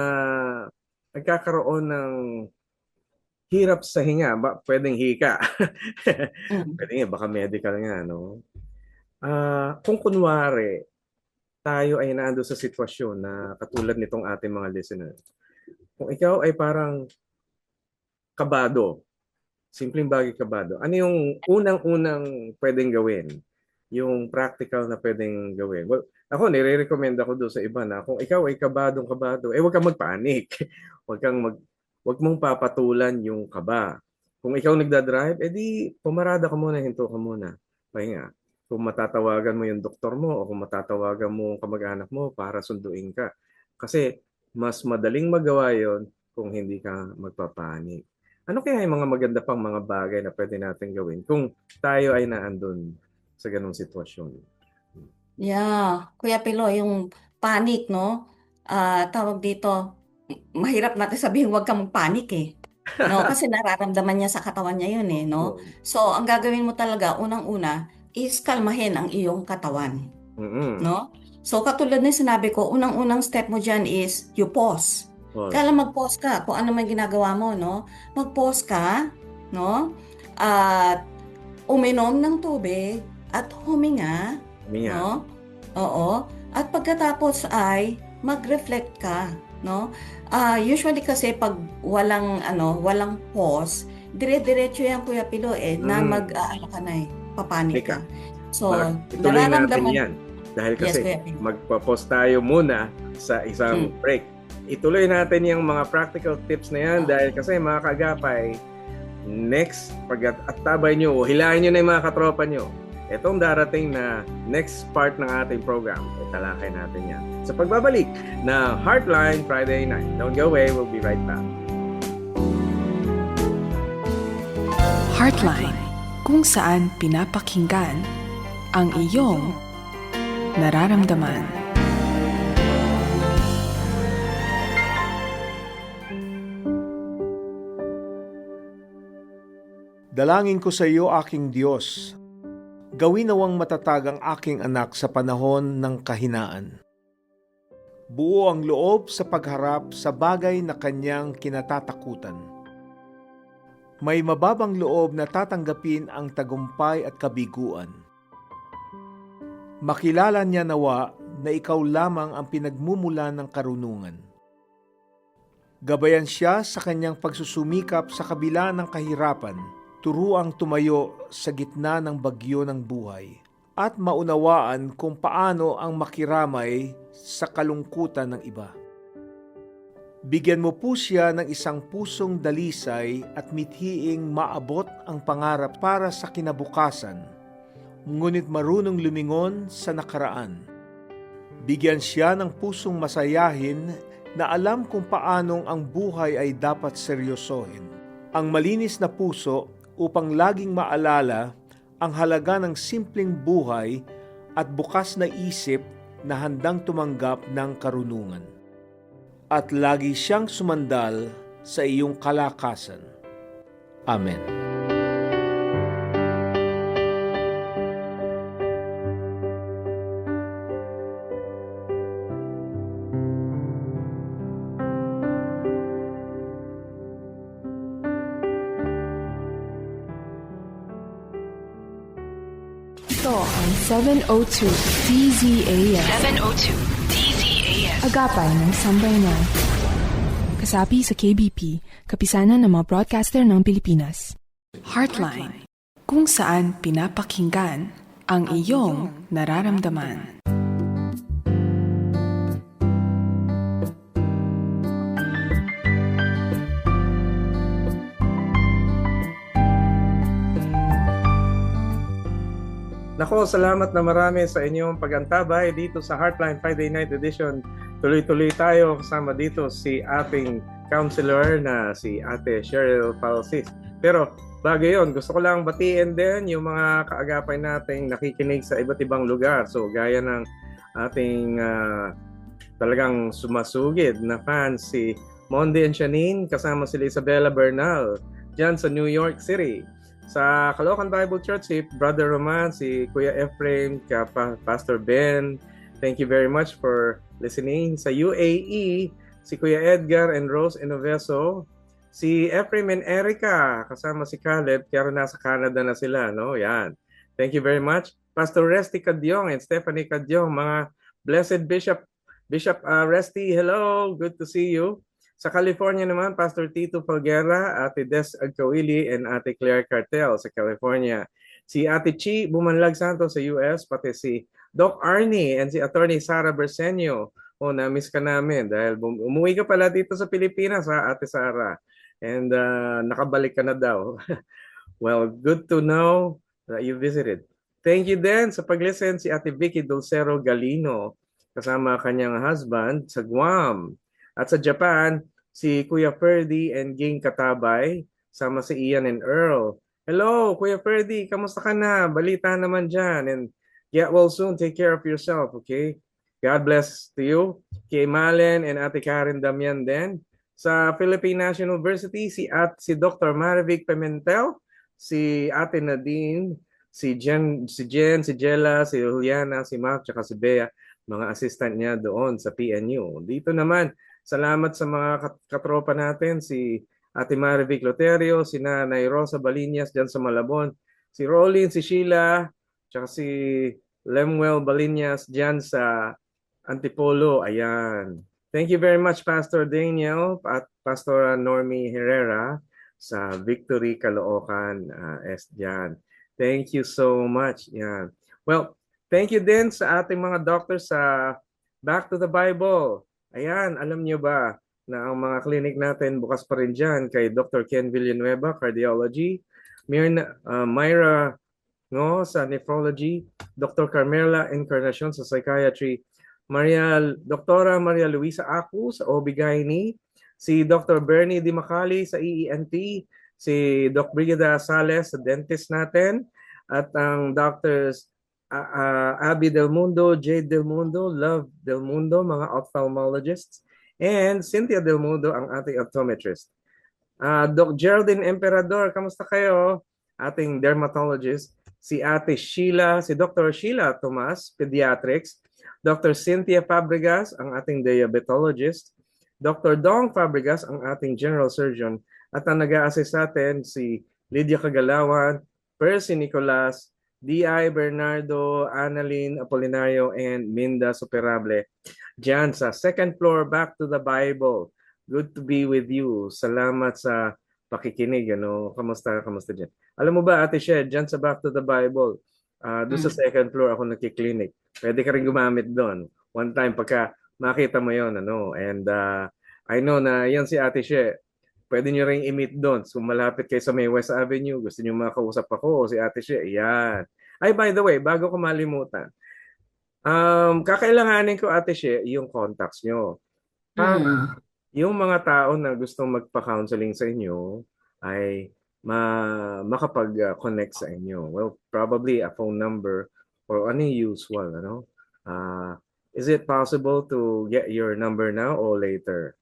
nagkakaroon ng hirap sa hinga, pwedeng hika. Pwedeng baka medical nga, no? Kung kunwari, tayo ay naando sa sitwasyon na katulad nitong ating mga listener. Kung ikaw ay parang kabado, simpleng bagay kabado, ano yung unang-unang pwedeng gawin? Yung practical na pwedeng gawin? Well, ako, nire-recommend ako doon sa iba na kung ikaw ay kabadong-kabado, huwag kang magpanik. Huwag mong papatulan yung kaba. Kung ikaw nagdadrive, edi pumarada ka muna, hinto ka muna. Pahinga. Kung matatawagan mo yung doktor mo o kung matatawagan mo ang kamag-anak mo para sunduin ka. Kasi mas madaling magawa yon kung hindi ka magpapanik. Ano kaya yung mga maganda pang mga bagay na pwede natin gawin kung tayo ay naandun sa ganong sitwasyon? Yeah, Kuya Pilo, yung panic, no? Tawag dito, mahirap natin sabihin huwag kang magpanik eh. No, kasi nararamdaman niya sa katawan niya yun eh, no? Oh. So, ang gagawin mo talaga, unang-una, is kalmahin ang iyong katawan, no? So, katulad na sinabi ko, unang-unang step mo dyan is you pause. Kaya mag-pause ka kung ano man ginagawa mo, no? Mag-pause ka, no? At uminom ng tubig at huminga, no? Oo. At pagkatapos ay mag-reflect ka, no? Usually kasi pag walang pause, dire-diretso yan Kuya Pilo na ka na papanik ka. So, ituloy natin yan. Dahil Yes, kasi Kuya Pilo. magpa-pause tayo muna sa isang break. Ituloy natin yung mga practical tips na yan dahil kasi mga kaagapay, next, pag attabay nyo, hilahin nyo na yung mga katropa nyo. Itong darating na next part ng ating program, talakay natin yan. Sa pagbabalik na Heartline Friday Night. Don't go away, we'll be right back. Heartline, kung saan pinapakinggan ang iyong nararamdaman. Dalangin ko sa iyo, aking Diyos, gawin nawang matatag ang aking anak sa panahon ng kahinaan. Buo ang loob sa pagharap sa bagay na kanyang kinatatakutan. May mababang loob na tatanggapin ang tagumpay at kabiguan. Makilala niya nawa na ikaw lamang ang pinagmumulan ng karunungan. Gabayan siya sa kanyang pagsusumikap sa kabila ng kahirapan, turuang tumayo sa gitna ng bagyo ng buhay at maunawaan kung paano ang makiramay sa kalungkutan ng iba. Bigyan mo po siya ng isang pusong dalisay at mithiing maabot ang pangarap para sa kinabukasan, ngunit marunong lumingon sa nakaraan. Bigyan siya ng pusong masayahin na alam kung paanong ang buhay ay dapat seryosohin. Ang malinis na puso upang laging maalala ang halaga ng simpleng buhay at bukas na isip na handang tumanggap ng karunungan. At lagi siyang sumandal sa iyong kalakasan. Amen. Ito ang 702 DZAS. 702 DZAS. Agapay ng Sambayanan. Kasapi sa KBP, kapisanan ng mga broadcaster ng Pilipinas. Heartline, kung saan pinapakinggan ang iyong nararamdaman. Nako, salamat na marami sa inyong pagantabay dito sa Heartline Friday Night Edition. Tuloy-tuloy tayo kasama dito si ating counselor na si Ate Cheryl Falsis. Pero bago yun, gusto ko lang batiin din yung mga kaagapay nating nakikinig sa iba't ibang lugar. So gaya ng ating talagang sumasugid na fans, si Monde and Shanine, kasama si Isabella Bernal dyan sa New York City. Sa Caloocan Bible Church, si Brother Roman, si Kuya Ephraim, Pastor Ben, thank you very much for listening. Sa UAE, si Kuya Edgar and Rose Inoveso, si Ephraim and Erica, kasama si Caleb, kaya nasa Canada na sila, no? Yan. Thank you very much. Pastor Resty Cadyong and Stephanie Cadyong, mga blessed Bishop Resty, hello, good to see you. Sa California naman, Pastor Tito Falguera, Ate Des Agkawili, and Ate Claire Cartel sa California. Si Ate Chi Bumanlag Santos sa US, pati si Doc Arnie and si Attorney Sara Bersenio. Oh, na-miss ka namin dahil umuwi ka pala dito sa Pilipinas, ha, Ate Sara. And nakabalik ka na daw. Well, good to know that you visited. Thank you din sa pag-listen si Ate Vicky Dulcero Galino, kasama kanyang husband sa Guam. At sa Japan, si Kuya Ferdy and Ging Katabay, sama si Ian and Earl. Hello, Kuya Ferdy, kamusta ka na? Balita naman dyan. And get well soon. Take care of yourself, okay? God bless to you. Kay Malen and Ate Karen Damian din. Sa Philippine National University, si Dr. Marivic Pimentel, si Ate Nadine, si Jen, si Jella, si Juliana, si Mark, tsaka si Bea, mga assistant niya doon sa PNU. Dito naman, salamat sa mga katropa natin, si Ate Marivic Loterio, si Nanay Rosa Balinas dyan sa Malabon, si Rolin, si Sheila, tsaka si Lemuel Balinas dyan sa Antipolo. Ayan. Thank you very much, Pastor Daniel at Pastor Normie Herrera sa Victory Caloocan dyan. Thank you so much. Yan. Well, thank you din sa ating mga doctors sa Back to the Bible. Ayan, alam niyo ba na ang mga clinic natin bukas pa rin dyan kay Dr. Ken Villanueva, Cardiology, Myra no, sa Nephrology, Dr. Carmela Encarnacion sa Psychiatry, Dr. Maria Luisa Acu sa OB-GYN, si Dr. Bernie Di Macali sa EENT, si Doc Brigida Sales sa dentist natin, at ang doctors Abby Del Mundo, Jade Del Mundo, Love Del Mundo, mga ophthalmologists, and Cynthia Del Mundo, ang ating optometrist. Doc Geraldine Emperador, kamusta kayo? Ating dermatologist. Si Ate Sheila, si Dr. Sheila Tomas, Pediatrics. Dr. Cynthia Fabregas, ang ating diabetologist. Dr. Dong Fabregas, ang ating general surgeon. At ang nag-a-assist sa atin, si Lydia Kagalawan, Percy Nicolas, D.I. Bernardo, Annalyn Apolinario, and Minda Superable. Diyan sa second floor, Back to the Bible. Good to be with you. Salamat sa pakikinig. Ano? Kamusta dyan? Alam mo ba, Ate Shed, dyan sa Back to the Bible, doon sa second floor ako nagkiklinik. Pwede ka rin gumamit doon. One time, pagka makita mo yon, ano? And I know na yan si Ate She. Pwede nyo ring i-meet doon. So malapit kayo sa may West Avenue, gusto nyo makausap ako o si Ate She, yan. Ay, by the way, bago ko malimutan, kakailanganin ko Ate She yung contacts nyo. Para Mm. yung mga tao na gustong magpa-counseling sa inyo ay makapag-connect sa inyo. Well, probably a phone number or any usual, ano? Uh, is it possible to get your number now or later?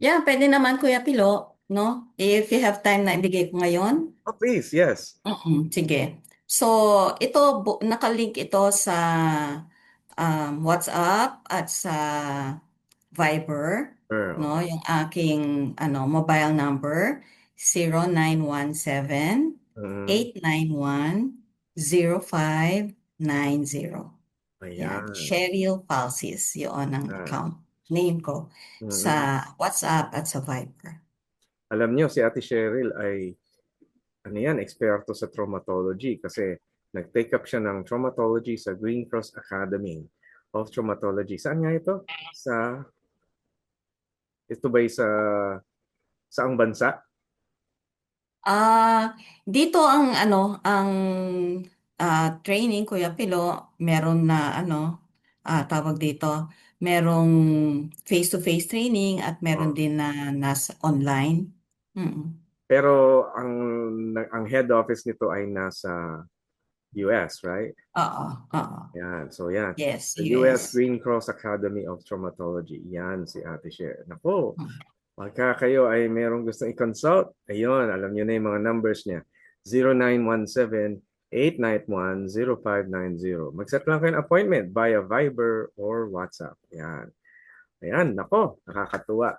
Yeah, pwede naman Kuya Pilo, no? If you have time na ibigay ko ngayon. Oh, please, yes. Sige. So, ito, nakalink ito sa WhatsApp at sa Viber, Sure. no? Yung aking mobile number, 0917 Mm, 891 0590. Yan, ayan. Cheryl Falsis, yun ang Ayan. account name ko Mm-mm. sa WhatsApp at sa Viber. Alam niyo, si Ate Cheryl ay ano yan, eksperto sa traumatology kasi nag-take up siya ng traumatology sa Green Cross Academy of Traumatology. Saan nga ito? Ito ba sa saang bansa? Dito ang training Kuya Pilo, meron na tawag dito, merong face-to-face training at meron Oh. din na nasa online. Mm. Pero ang head office nito ay nasa US, right? Oo, oo. Yan. So yan. Yes, The US yes. Green Cross Academy of Traumatology. Yan si Ate Cheryl. Nako, Mm. pagka kayo ay merong gustong i-consult, ayun, alam niyo na yung mga numbers niya. 0917-891-0590. Mag-set lang kayo ng appointment via Viber or WhatsApp. Yan. Ayan, nako, nakakatuwa.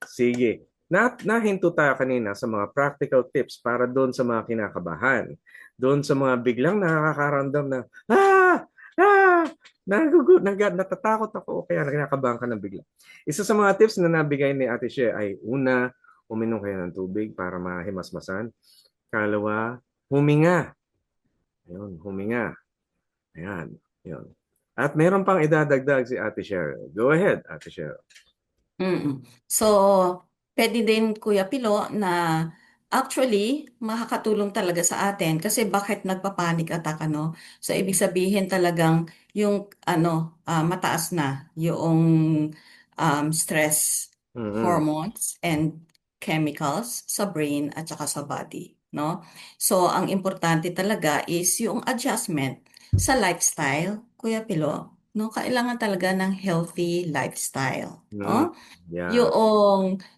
Sige. Nahinto tayo kanina sa mga practical tips para doon sa mga kinakabahan. Doon sa mga biglang nakakaramdam na, natatakot ako o kaya kinakabahan ka ng bigla. Isa sa mga tips na nabigay ni Ate She ay una, uminom kayo ng tubig para mahimasmasan. Kalawa, huminga. Ayun, huminga. Ayan, yun. At meron pang idadagdag si Ate Cheryl. Go ahead, Ate Cheryl. So, pwede din Kuya Pilo na actually makakatulong talaga sa atin kasi bakit nagpa-panic attack So, ibig sabihin talagang yung mataas na yung stress Mm-hmm. hormones and chemicals sa brain at saka sa body, no? So, ang importante talaga is yung adjustment sa lifestyle, Kuya Pilo, no? Kailangan talaga ng healthy lifestyle, Mm, no? yeah.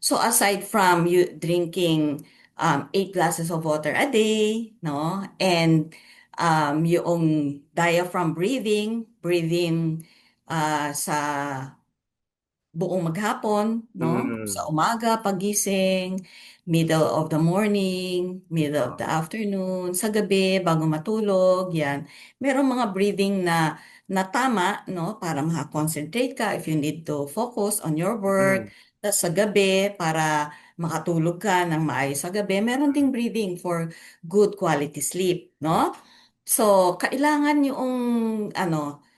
So aside from you drinking 8 glasses of water a day, no? And yung diaphragm breathing sa buong maghapon, no? Mm, Sa umaga, pagising, middle of the morning, middle of the oh, afternoon, sa gabi, bago matulog, yan. Merong mga breathing na tama, no? Para makakonsentrate ka if you need to focus on your work. mm, Tapos sa gabi, para makatulog ka ng maayos sa gabi, meron ding breathing for good quality sleep, no? So, kailangan yung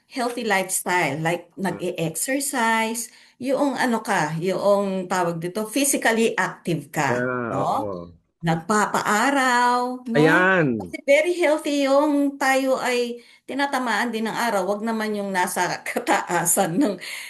healthy lifestyle, like mm. nag-exercise, yung yung tawag dito, physically active ka, Yeah, no? oo. Nagpapaaraw, no? Ayan. Kasi very healthy yung tayo ay tinatamaan din ng araw, wag naman yung nasa kataasan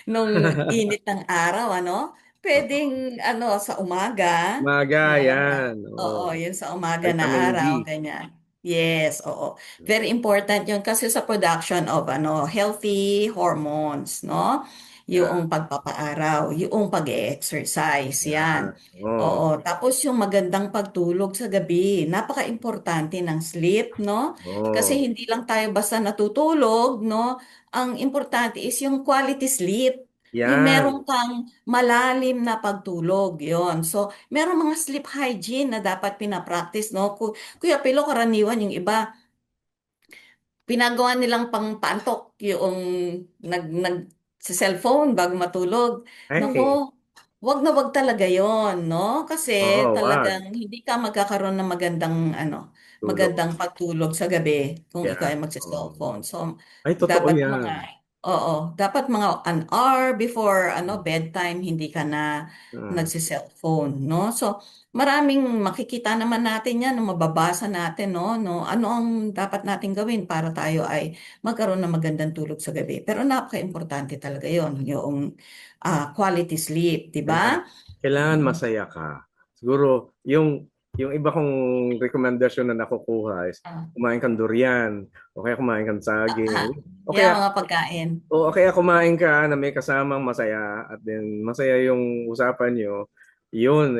nung init ng araw, Oo. Pwedeng sa umaga, Umaga, no? yan. Oo, Oo. yun sa umaga na Vitamin araw, D. ganyan. Yes, oo. Very important yun kasi sa production of healthy hormones, no? Yeah, Yung pagpapaaraw, yung pag-exercise, yan. yeah. Oo. Oo, tapos yung magandang pagtulog sa gabi, napaka-importante ng sleep, no? Kasi Oo. hindi lang tayo basta natutulog, no? Ang importante is yung quality sleep. Yung Yan. meron kang malalim na pagtulog, yon. So, meron mga sleep hygiene na dapat pinapractice, no? Kuya Pilo, karaniwan yung iba, pinagawa nilang pang paantok yung nag sa cellphone bago matulog. Ay. Nako, wag talaga yon, no? Kasi Oo, wag. talagang hindi ka magkakaroon ng Tulog. magandang pagtulog sa gabi kung ikaw Yeah. ay Oo. magsa-cellphone. So, Ay, totoo dapat mga yan. Oo, dapat mga an hour before bedtime hindi ka na Mm. nagsi-cellphone, no? So, maraming makikita naman natin 'yan, no, mababasa natin, no, ano ang dapat nating gawin para tayo ay magkaroon ng magandang tulog sa gabi. Pero napaka-importante talaga 'yon, yung quality sleep, 'di Kailangan, ba? kailangan Mm. masaya ka. Siguro, yung iba kong rekomendasyon na nakukuha is Ah, kumain kang durian, o kaya kumain kang saging, o yeah, kaya mga pagkain. kumain ka na may kasamang masaya at then masaya yung usapan nyo. Yun,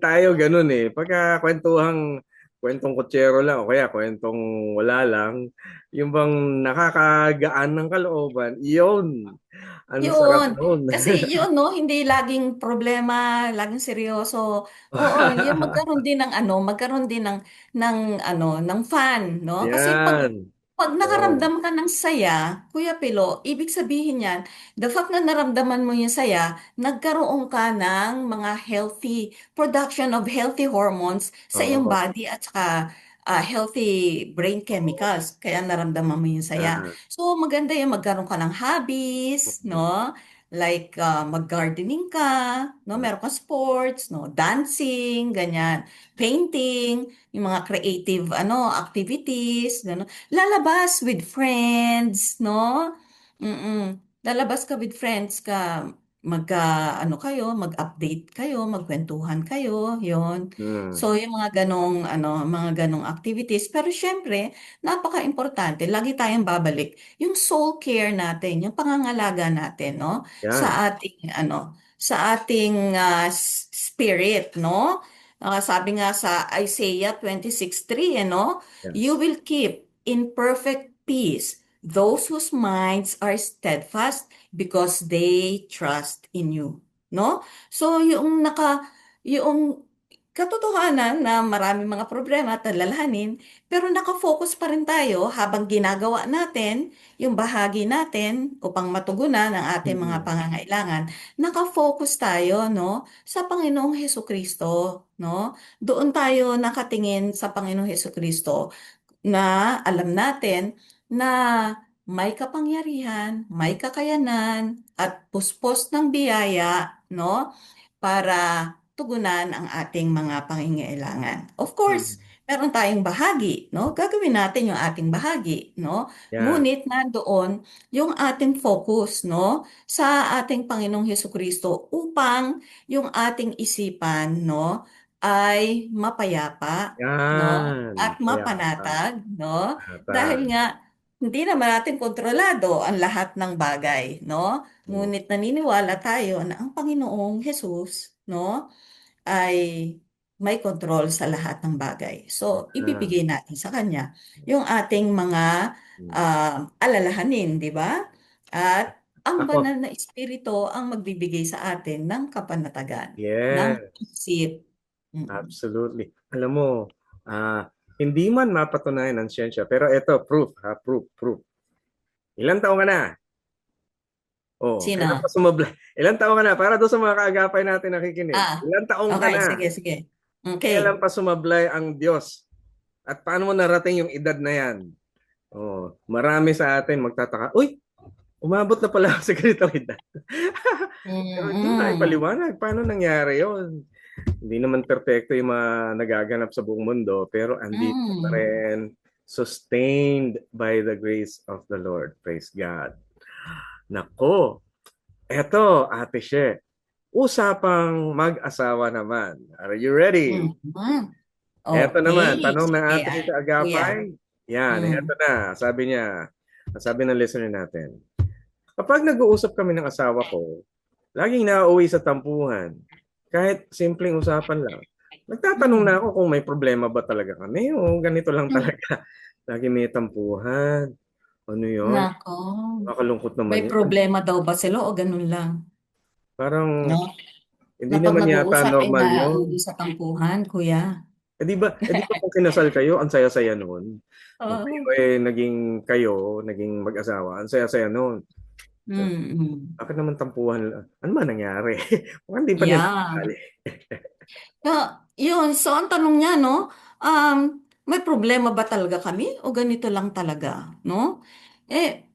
tayo ganun Pagka kwentong kutsero lang o kaya kwentong wala lang, yung bang nakakagaan ng kalooban, yun. Ang sarap Yun. nun. Kasi yun, no, hindi laging problema, laging seryoso. Oo, yung magkaroon din ng magkaroon din ng fun, no? Kasi Yan. pag Oh. nakaramdam ka ng saya, Kuya Pilo, ibig sabihin yan, the fact na naramdaman mo yung saya, nagkaroon ka ng mga healthy production of healthy hormones sa iyong Oo. body at saka healthy brain chemicals. Kaya naramdaman mo yung saya. Ah. So, maganda yung magkaroon ka ng hobbies, no? Like, mag-gardening ka, no? Meron ka sports, no? Dancing, ganyan. Painting, yung mga creative, activities, no? Lalabas with friends, no? Lalabas ka with friends ka, mag-update kayo, magkwentuhan kayo, yon. Hmm. So, yung mga ganong activities. Pero syempre, napaka-importante, lagi tayong babalik yung soul care natin, yung pangangalaga natin, no? Yan. Sa ating spirit, no? Sabi nga sa Isaiah 26:3, no? You Yes. will keep in perfect peace those whose minds are steadfast because they trust in you, no? So yung katotohanan na maraming mga problema at alalahanin, pero nakafocus pa rin tayo habang ginagawa natin yung bahagi natin upang matugunan ang ating mga Mm. pangangailangan. Nakafocus tayo, no, sa Panginoong Hesukristo, no? Doon tayo nakatingin sa Panginoong Hesukristo na alam natin na may kapangyarihan, may kakayanan at puspos ng biyaya, no? Para tugunan ang ating mga pangangailangan. Of course, Mm. meron tayong bahagi, no? Gagawin natin yung ating bahagi, no? Yan. Ngunit nandoon yung ating focus, no? Sa ating Panginoong Hesukristo upang yung ating isipan, no? Ay mapayapa, no? Yan. At Kaya pa. mapanatag, no? Ata. Dahil nga hindi naman natin kontrolado ang lahat ng bagay, no? Mm. Ngunit naniniwala tayo na ang Panginoong Hesus, no, ay may kontrol sa lahat ng bagay. So, Ah. ibibigay natin sa Kanya yung ating mga Mm. alalahanin, di ba? At ang Ako, banal na Espiritu ang magbibigay sa atin ng kapanatagan, ng yes. isip. Mm. Absolutely. Alam mo, ah, hindi man mapatunayan ng siyensya, pero ito, proof, proof, proof. Ilan taong ka na? Oh, kailan pa Sino? sumablay? Ilan taong ka na? Para doon sa mga kaagapay natin nakikinig. Ah, Ilan taong ka okay, na? sige, sige. Kailan Okay. pa sumablay ang Diyos? At paano mo narating yung edad na yan? Oh, marami sa atin magtataka, uy, umabot na pala ako sa ganitong edad. Pero hindi mo na Mm-mm. ipaliwanag paano nangyari yon. Hindi naman perpekto yung mga nagaganap sa buong mundo, pero andito pa Mm. rin, sustained by the grace of the Lord. Praise God. Nako, eto, Ate She, usapang mag-asawa naman. Are you ready? Mhm. Eto naman, Okay, tanong ng sige, Ate She sa kuya. Agapay. Yan, eto Mm. na. Sabi niya, sabi ng listener natin, kapag nag-uusap kami ng asawa ko, laging nauuwi sa tampuhan. Kahit simpleng usapan lang. Nagtatanong na Mm. ako kung may problema ba talaga kami o ganito lang Mm. talaga. Lagi may tampuhan. Ano yon? Nako, Makalungkot may naman yun. problema daw ba sila o ganun lang? Parang No? hindi Na pag naman yata nag-uusap ay normal yun. nauwi sa tampuhan, kuya. Eh di ba kung kinasal kayo, ang saya-saya noon. Kung kayo Oo. naging naging mag-asawa, ang saya-saya noon. So, Mm. bakit naman tampuhan? Ano ba nangyari? Mukhang hindi pa nila Yeah. nakakali. Yun, so ang tanong niya, no, um, may problema ba talaga kami o ganito lang talaga, no? Eh,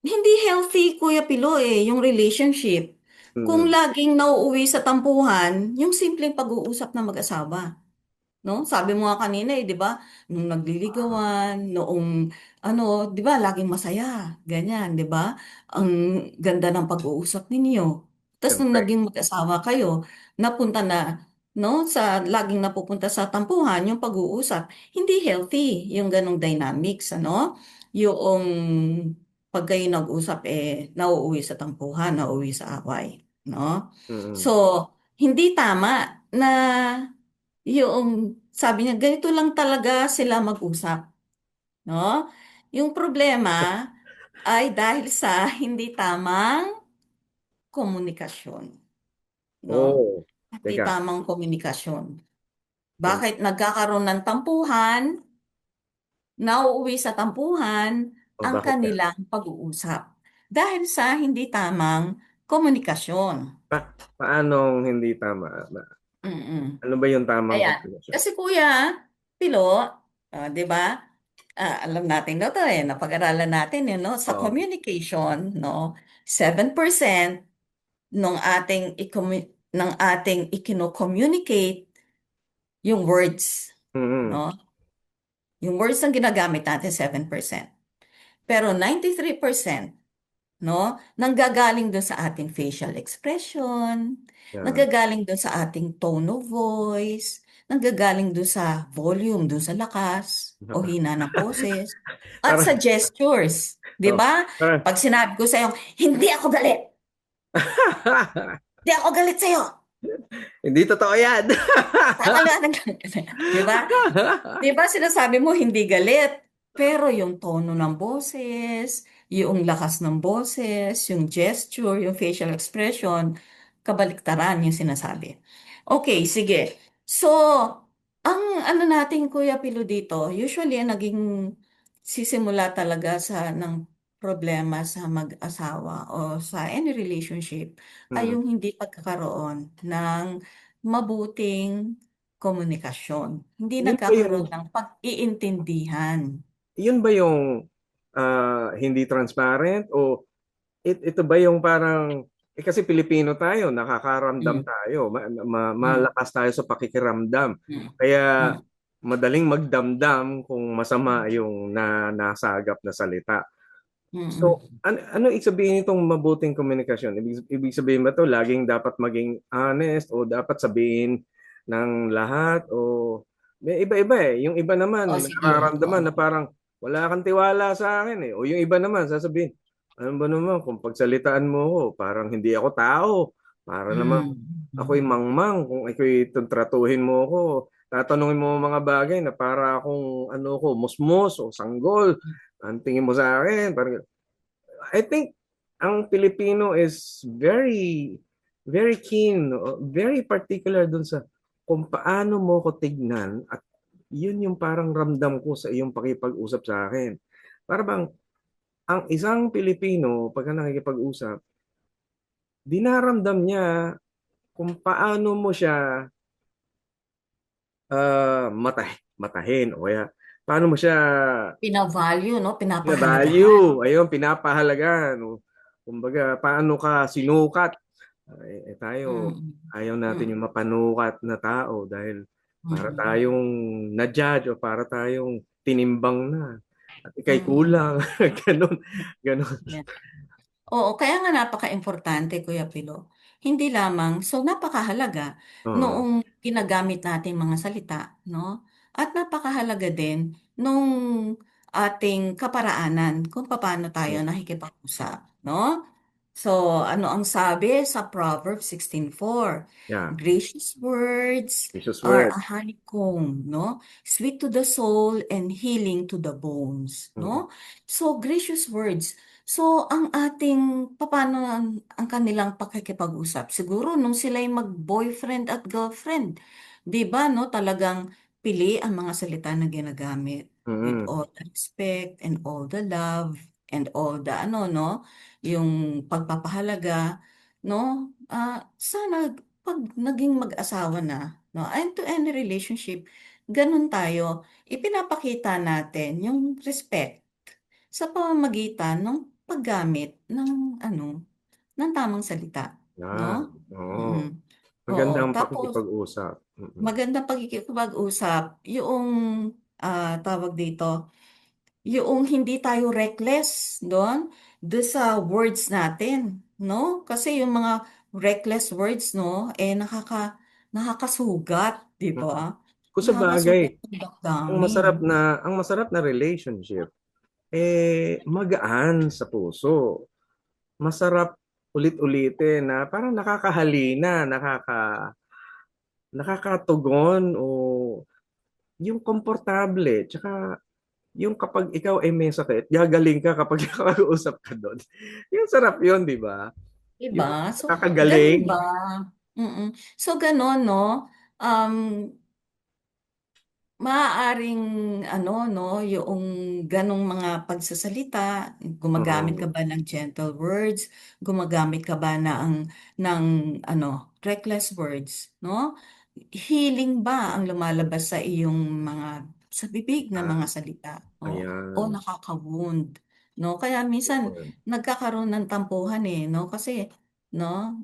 hindi healthy, Kuya Pilo, yung relationship. Kung Mm. laging nauuwi sa tampuhan, yung simpleng pag-uusap ng mag-asawa. No? Sabi mo nga kanina 'di ba? Nung nagliligawan, noong ano, 'di ba, laging masaya, ganyan, 'di ba? Ang ganda ng pag-uusap ninyo. Tapos nung Siyempre. naging mag-asawa kayo, napunta na, no, sa laging napupunta sa tampuhan yung pag-uusap. Hindi healthy yung ganong dynamics, ano? Yung pag kayo nag-usap nauuwi sa tampuhan, nauuwi sa away, no? Mm. So, hindi tama na yung sabi niya, ganito lang talaga sila mag-usap, no? Yung problema ay dahil sa hindi tamang komunikasyon, no? Oh, Hindi teka. tamang komunikasyon. Hin- Bakit nagkakaroon ng tampuhan, nauuwi sa tampuhan O ang bakit ka? kanilang pag-uusap? Dahil sa hindi tamang komunikasyon. Paanong hindi tama? Mm-mm. Ano ba yung tamang Ayan. komunikasyon? Kasi Kuya Pilo, 'di ba? Alam natin na 'to napag-aralan natin yun, no? Sa Oo. communication, no? 7% ng ating ikino-communicate yung words, Mm. no? Yung words ang ginagamit natin 7%. Pero 93%, no? Nanggagaling doon sa ating facial expression, Yeah. nanggagaling doon sa ating tone of voice, nanggagaling doon sa volume, doon sa lakas o hina ng boses, at sa Parang, gestures. 'Di oh, ba? parang, Pag sinabi ko sa iyo, hindi ako galit. Hindi ako galit sa iyo. hindi totoo yan. Tama nga ng 'di ba? 'Di ba sinasabi mo hindi galit, pero yung tono ng boses, yung lakas ng boses, yung gesture, yung facial expression, kabaliktaran yung sinasabi. Okay, sige. So, ang ano natin Kuya Pilo dito, usually ang naging sisimula talaga ng problema sa mag-asawa o sa any relationship ay Mm. yung hindi pagkakaroon ng mabuting komunikasyon. Hindi Yun ba yung, nagkakaroon ng pag-iintindihan. yun ba yung hindi transparent o ito ba yung parang kasi Pilipino tayo, nakakaramdam Mm, tayo, mm, malakas tayo sa pakikiramdam. mm, Kaya mm, madaling magdamdam kung masama yung nasagap na salita. mm, So, ano ibig sabihin nitong mabuting komunikasyon? Ibig sabihin ba to laging dapat maging honest o dapat sabihin ng lahat o may iba-iba eh. Yung iba O naman sige, nararamdaman na parang wala kang tiwala sa akin eh. O yung iba naman sasabihin, ano ba naman kung pagsalitaan mo ko, parang hindi ako tao. Para naman mm, ako'y mm, mangmang kung ako'y tratuhin mo ko. Tatanungin mo mga bagay na para akong ano ko, musmos o sanggol. Ang tingin mo sa akin, parang I think ang Pilipino is very keen, very particular dun sa kung paano mo ko tignan at yun yung parang ramdam ko sa iyong pakipag-usap sa akin. Para bang ang isang Pilipino pagka nakikipag-usap, dinaramdam niya kung paano mo siya matahin o kaya paano mo siya pina-value, no? Pinapahalagahan. value, ayun, pinapahalagan. O, kumbaga, paano ka sinukat? Tayo, Mm, ayaw natin mm, yung mapanukat na tao dahil para mm, tayong na-judge o para tayong tinimbang na. At ikay mm, kulang. Ganon. Ganon. mm. Oo, kaya nga napaka-importante, Kuya Pilo. Hindi lamang, so napakahalaga Oo. noong ginagamit nating mga salita, no? At napakahalaga din nung ating kaparaanan kung paano tayo nakikipag-usap, no? So, ano ang sabi sa Proverbs 16:4? Yeah. Gracious words Precious are word. a honeycomb, no? Sweet to the soul and healing to the bones, Mm. no? So, gracious words. So, ang ating, paano ang kanilang pakikipag-usap? Siguro nung sila'y mag-boyfriend at girlfriend, 'di ba, no? Talagang pili ang mga salita na ginagamit with Mm. all the respect and all the love and all the ano, no? Yung pagpapahalaga, no? Sana pag naging mag-asawa na, no? And to any relationship, ganun tayo. Ipinapakita natin yung respect sa pamamagitan ng paggamit ng ng tamang salita, Yan, no? oo. Mm. Oo, Magandang tapos pakikipag-usap. magandang pagkikipag-usap, yung tawag dito, yung hindi tayo reckless doon sa words natin, no? Kasi yung mga reckless words, no, nakakasugat, di Mm. ba? Kung Nakakasugat sabagay, ng damdamin. ang masarap na relationship, magaan sa puso. Masarap ulit-ulitin na parang nakakahalina, nakakatugon o yung komportable. Tsaka yung kapag ikaw ay may sakit, gagaling ka kapag nakakausap ka doon. Yung sarap yun, di ba? Yung Diba? So, ganun kakagaling. ba? Mm. So, ganun, no? Um, Maaaring no, yung ganong mga pagsasalita, gumagamit ka Oo. ba ng gentle words, gumagamit ka ba ng reckless words, no? Healing ba ang lumalabas sa iyong sa bibig na Ah, mga salita, no? O ayan. nakaka-wound, no? Kaya minsan Yun. nagkakaroon ng tampuhan no? Kasi no,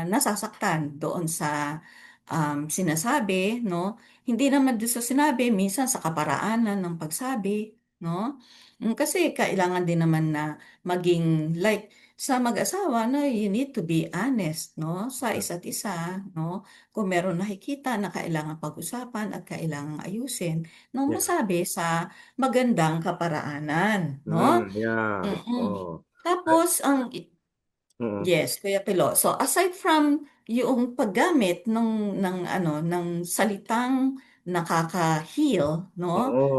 nasasaktan doon sa sinasabi, no? Hindi naman doon sa sinabi, minsan sa kaparaanan ng pagsabi, no? Kasi kailangan din naman na maging like sa mag-asawa, no, you need to be honest, no, sa isa't isa, no? Kung meron nakikita na kailangan pag-usapan at kailangan ayusin, no, Yeah. masabi sa magandang kaparaanan, no? Yeah. Mm. Oo. Ay, Tapos mm. yes, Kuya Pilo. So aside from yung paggamit ng salitang nakaka-heal, no?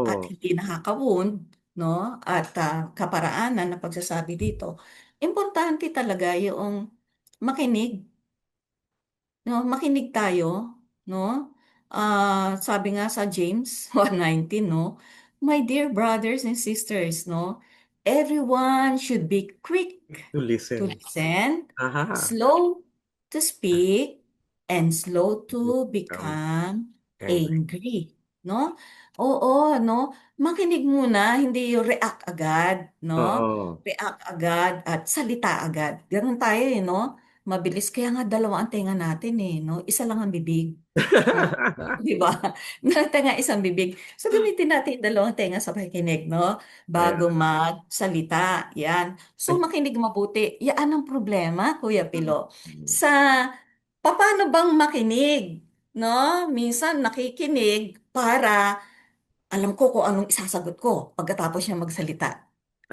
At Oo. hindi nakaka-wound, no? At kaparaanan na pagsasabi dito, importante talaga yung makinig, no? Makinig tayo, no? Sabi nga sa James 1:19, no? My dear brothers and sisters, no? Everyone should be quick To to listen. listen, Aha. slow to speak, and slow to Become become angry. angry, no? Oo, no? Makinig muna, hindi yung react agad, no? Oo. React agad at salita agad. Ganun tayo no? Mabilis kaya nga dalawa ang tenga natin no? Isa lang ang bibig. No? Di ba? Tenga isang bibig. So gamitin natin yung dalawang tenga sa pakikinig, no? Bago Ayan. magsalita. Yan. So Ay, makinig mabuti. Yan ang problema, Kuya mm, Pilo. Sa paano bang makinig? No? Minsan nakikinig para alam ko kung anong isasagot ko pagkatapos niya magsalita.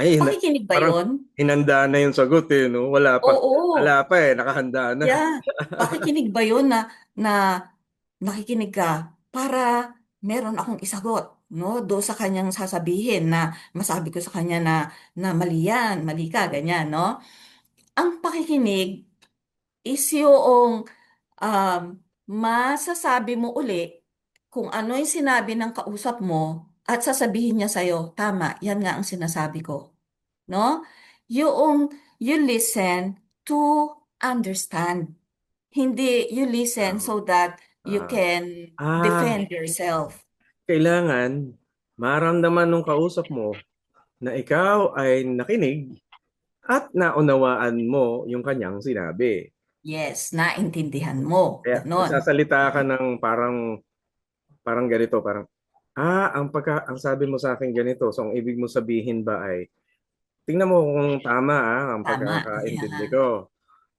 ay, Pakikinig ba parang yon? hinanda na yung sagot no? Oo. Wala pa nakahanda na. Yeah. Pakikinig ba yun na nakikinig ka para meron akong isagot, no? Do sa kanyang sasabihin na masabi ko sa kanya na mali yan, mali ka, ganyan, no? Ang pakikinig is yung masasabi mo uli kung ano yung sinabi ng kausap mo at sasabihin niya sa'yo, tama, yan nga ang sinasabi ko, no? Yung you listen to understand. Hindi you listen Ah, so that you ah, can ah, defend yourself. kailangan maramdaman nung kausap mo na ikaw ay nakinig at naunawaan mo yung kanyang sinabi. Yes, naintindihan mo. Kaya Ganon. nagsasalita ka ng parang ganito, parang ang sabi mo sa akin ganito. So ang ibig mo sabihin ba ay tingnan mo kung tama ang Tama. pagkakaintindi Yan. ko.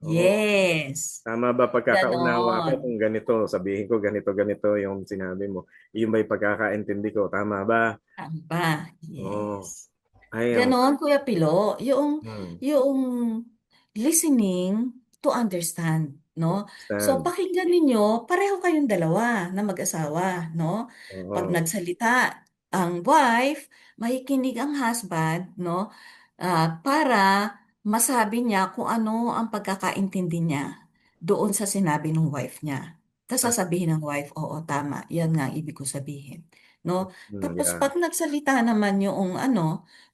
Oo. Yes. Tama ba pagkakaunawa ko Ganon. kung ganito, sabihin ko ganito yung sinabi mo. Iyon ba yung pagkakaintindi ko? Tama ba? Tama. Oo. Yes. Ay, Ganon, Kuya Pilo. hmm, Yung listening to understand, no? So, understand. pakinggan ninyo, pareho kayong dalawa na mag-asawa, no? Pag Oo. nagsalita ang wife, makikinig ang husband, no? Para masabi niya kung ano ang pagkakaintindi niya doon sa sinabi ng wife niya. Tapos Ah, sasabihin ng wife, oo, tama, yan nga ang ibig ko sabihin. No? Tapos yeah. pag nagsalita naman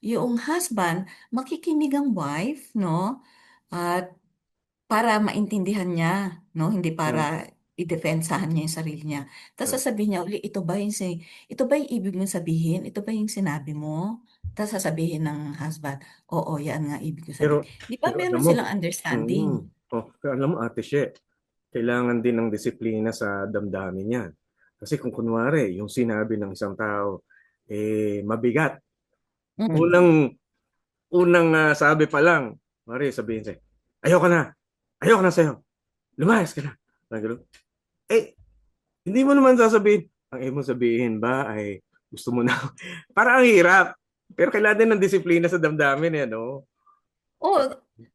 yung husband, makikinig ang wife, no? At para maintindihan niya, no? Hindi Hmm, para idefensahan niya yung sarili niya. Tapos hmm. sasabihin niya uli, ito ba yung ibig mong sabihin? Ito ba yung sinabi mo? Tapos sasabihin ng husband, oo, yan nga ibig ko sabihin. Pero, Di ba pero alam meron mo, silang understanding? pero alam mo, Ate She, kailangan din ng disiplina sa damdamin yan. Kasi kung kunwari, yung sinabi ng isang tao, mabigat. Mm. Unang, sabi pa lang, Mari, sabihin sa'yo, ayoko na sa'yo, lumayas ka na. Parang ganun. Eh, hindi mo naman sasabihin, ang ibig mo sabihin ba ay gusto mo na, parang ang hirap. Pero kailangan din ng disiplina sa damdamin, no? Oh,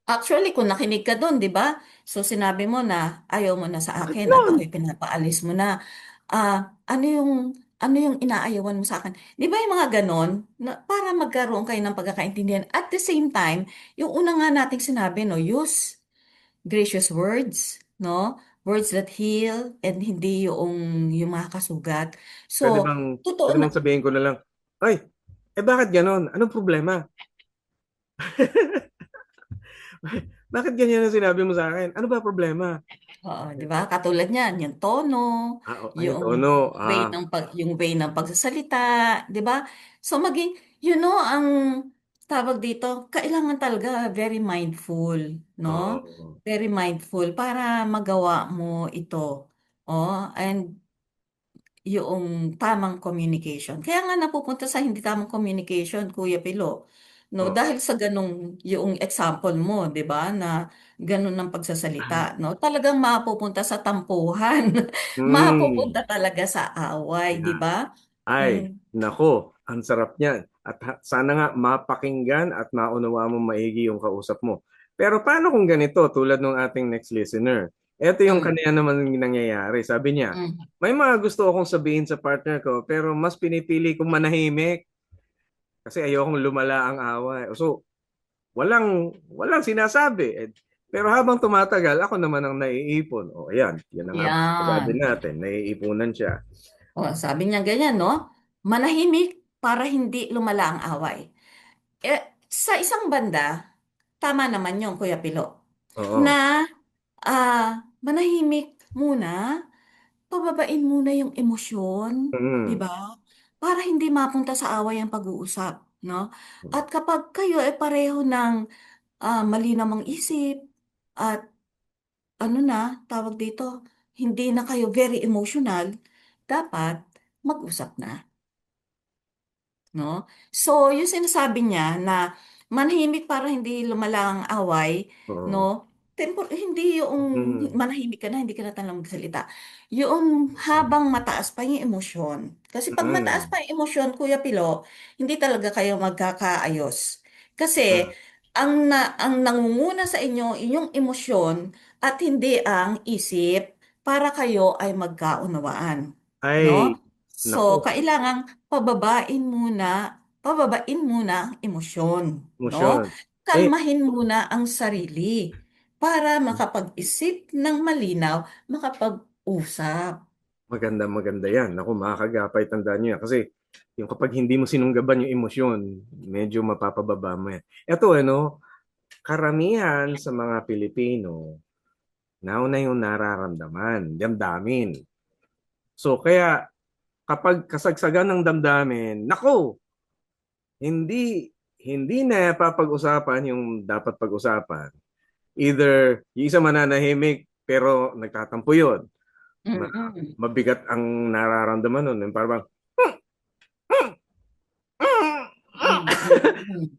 actually, kung nakinig ka doon, di ba? So, sinabi mo na ayaw mo na sa Bakit akin at yun? ako'y pinapaalis mo na. Ano yung inaayawan mo sa akin? Di ba yung mga ganon? Na, para magkaroon kayo ng pagkakaintindihan. At the same time, yung una nga nating sinabi, no, use gracious words, no? Words that heal and hindi yung makakasugat. Pwede So, bang, totoo pwede na, bang sabihin ko na lang, ay, bakit ganon? Anong problema? Bakit ganyan ang sinabi mo sa akin? Ano ba problema? oo, 'di ba? Katulad niyan, yung tono, Ayun, yung tono. yung way ng pagsasalita, 'di ba? So maging ang tawag dito, kailangan talaga very mindful, no? Oo. Very mindful para magawa mo ito. Oh, and yung tamang communication. Kaya nga napupunta sa hindi tamang communication, Kuya Pilo. No, Oo. dahil sa ganung yung example mo, 'di ba, na ganun ang pagsasalita, no? Talagang mapupunta sa tampuhan. Hmm. Mapupunta talaga sa away, 'di Yeah. ba? Ay, Mm. nako, ang sarap niyan. At sana nga mapakinggan at maunawa mo maigi yung kausap mo. Pero paano kung ganito, tulad ng ating next listener? Ito yung Mm. kanya naman nangyayari. Sabi niya, Mm. may mga gusto akong sabihin sa partner ko, pero mas pinipili kong manahimik kasi ayokong lumala ang away. So, walang sinasabi. Pero habang tumatagal, ako naman ang naiipon. O, ayan, yan ang nga sabi Yan. natin, naiipunan siya. O, sabi niya ganyan, no? Manahimik para hindi lumala ang away. Sa isang banda, tama naman yung Kuya Pilo, Oo. na manahimik muna, pababain muna yung emosyon, di Mm. ba? Para hindi mapunta sa away ang pag-uusap, no? At kapag kayo ay pareho ng malinaw ang isip at ano na, tawag dito, hindi na kayo very emotional, dapat mag-usap na. No? So, yung sinasabi niya na manahimik para hindi lumala ang away, Oo. no? Hindi yung Mm. manahimik ka na, hindi ka na talagang magsalita. Yung habang mataas pa yung emosyon. Kasi pag mataas Mm. pa yung emosyon, Kuya Pilo, hindi talaga kayo magkakaayos. Kasi Mm. ang nangunguna sa inyo, inyong emosyon at hindi ang isip para kayo ay magkaunawaan. No? Ay, So, nako, kailangan pababain muna ang emosyon, no? emosyon. Eh, Kalmahin muna ang sarili para makapag-isip ng malinaw, makapag-usap. maganda, maganda yan. Naku, makakagapay, tandaan nyo yan. Kasi yung kapag hindi mo sinunggaban yung emosyon, medyo mapapababa mo yan. Ito, karamihan sa mga Pilipino, nauna yung nararamdaman, damdamin. So, kaya kapag kasagsagan ng damdamin, nako, hindi hindi na papag-usapan yung dapat pag-usapan. Either yung isa mananahimik pero nagtatampo yun. Mm-mm. Mabigat ang nararamdaman nun. Yung parang,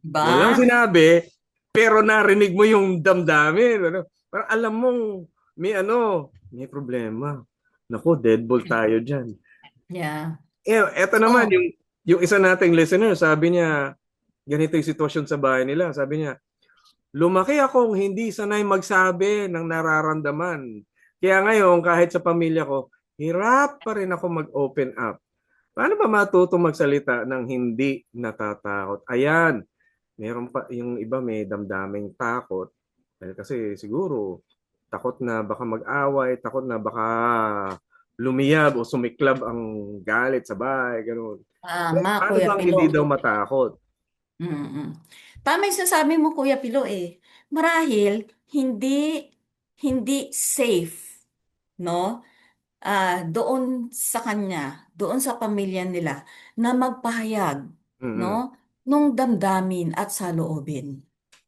walang Diba? sinabi, pero narinig mo yung damdamin. Parang alam mong may problema. Naku, deadbolt tayo dyan. Yeah. Eto naman, So, yung isa nating listener, sabi niya, ganito yung sitwasyon sa bahay nila. Sabi niya, lumaki akong hindi sanay magsabi ng nararamdaman. Kaya ngayon, kahit sa pamilya ko, hirap pa rin ako mag-open up. Paano ba matuto magsalita ng hindi natatakot? Ayan, meron pa yung iba may damdaming takot. Kasi siguro, takot na baka mag-away, takot na baka lumiyab o sumiklab ang galit sa bahay, ganun. tama, Paano Kuya bang Pilo. hindi daw matakot? Mm. Tama yung sinasabi mo, Kuya Pilo eh. Marahil, hindi safe, no? Doon sa kanya, doon sa pamilya nila, na magpahayag, Mm-mm. no? nung damdamin at saloobin.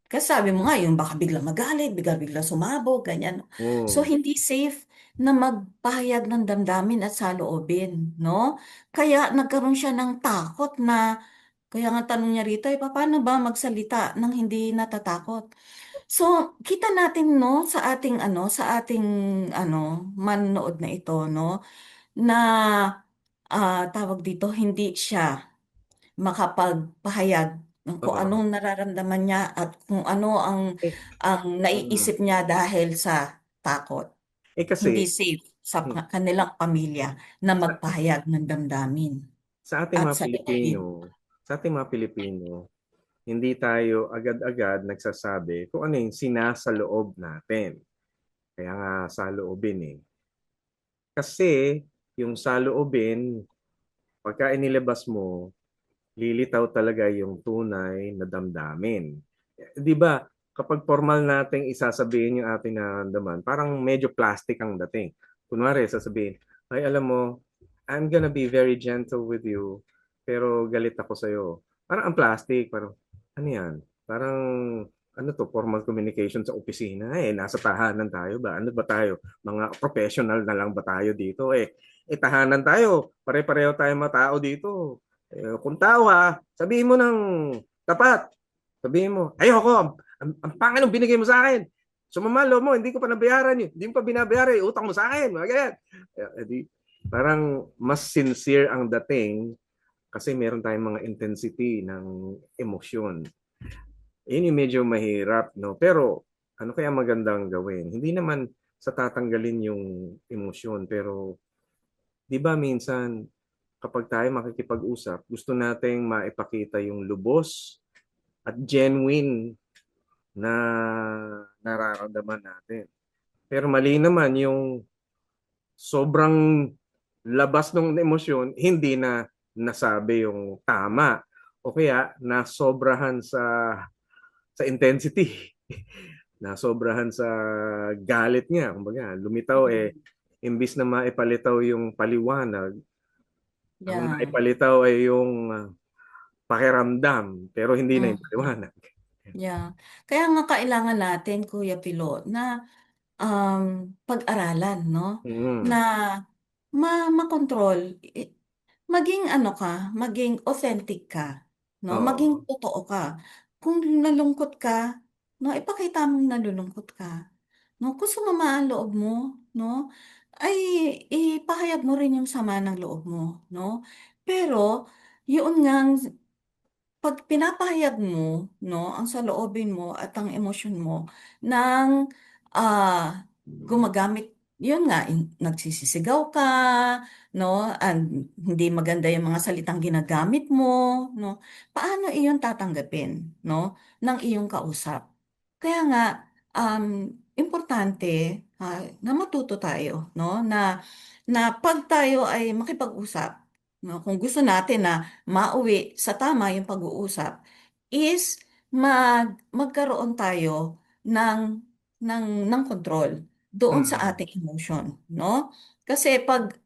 Kasi sabi mo nga, yung baka bigla magalit, bigla sumabog, ganyan. So, Mm. hindi safe na magpahayag ng damdamin at saloobin, no? Kaya nagkaroon siya ng takot na, kaya nga tanong niya rito, paano ba magsalita nang hindi natatakot? So, kita natin, no, sa ating manonood na ito, no, na tawag dito, hindi siya makapagpahayag ng kung Oo. anong nararamdaman niya at kung ano ang Eh, mm. naiisip niya dahil sa takot. Hindi Kasi safe sa hmm, kanilang pamilya na sa, magpahayag ng damdamin sa ating at mga sa loobin. Pilipino, hindi tayo agad-agad nagsasabi kung ano yung sinasaloob natin. Kaya nga saloobin eh. Kasi yung saloobin, pagka inilabas mo, lilitaw talaga yung tunay na damdamin. Di ba, kapag formal nating isasabihin yung ating nararamdaman, parang medyo plastic ang dating. Kunwari, sasabihin, ay alam mo, I'm gonna be very gentle with you, pero galit ako sa'yo. Parang ang plastic, parang, ano yan? Parang, ano to, formal communication sa opisina. Nasa tahanan tayo ba? Ano ba tayo? Mga professional na lang ba tayo dito? Tahanan tayo. Pare-pareho tayo mga tao dito. Kung tawa, sabihin mo ng tapat. Sabihin mo, ayoko, ang pangit ng binigay mo sa akin. Sumamalo mo, hindi ko pa nabayaran yun. Hindi mo pa binabayaran, utang mo sa akin. Mga ganyan. Parang mas sincere ang dating kasi meron tayong mga intensity ng emosyon. Yun yung medyo mahirap, no? Pero ano kaya magandang gawin? Hindi naman sa tatanggalin yung emosyon, pero di ba minsan kapag tayo makikipag-usap, gusto nating maipakita yung lubos at genuine na nararamdaman natin. Pero mali naman yung sobrang labas ng emosyon, hindi na nasabi yung tama. O kaya nasobrahan sa intensity. Nasobrahan sa galit niya. Kumbaga, lumitaw imbis na maipalitaw yung paliwanag, ang Yeah, naipalitaw ay yung pakiramdam, pero hindi na yung mm, paliwanag. yeah. Kaya nga kailangan natin, Kuya Pilo, na pag-aralan, no? Na Mm. makontrol, maging ano ka, maging authentic ka, no? Oo. Maging totoo ka. Kung nalungkot ka, no, ipakita mong nalulungkot ka. No, kung sumama ang loob mo, no, ay ipahayag mo rin yung sama ng loob mo, no? Pero, yun ngang pag pinapahayag mo, no, ang saloobin mo at ang emosyon mo ng gumagamit, yun nga, nagsisisigaw ka, no, and hindi maganda yung mga salitang ginagamit mo, no, paano iyon tatanggapin, no, ng iyong kausap? Kaya nga, importante na matuto tayo, no, na pag tayo ay makipag-usap, no, kung gusto natin na mauwi sa tama yung pag-uusap is magkaroon tayo ng control doon sa Mm. ating emotion, no? Kasi pag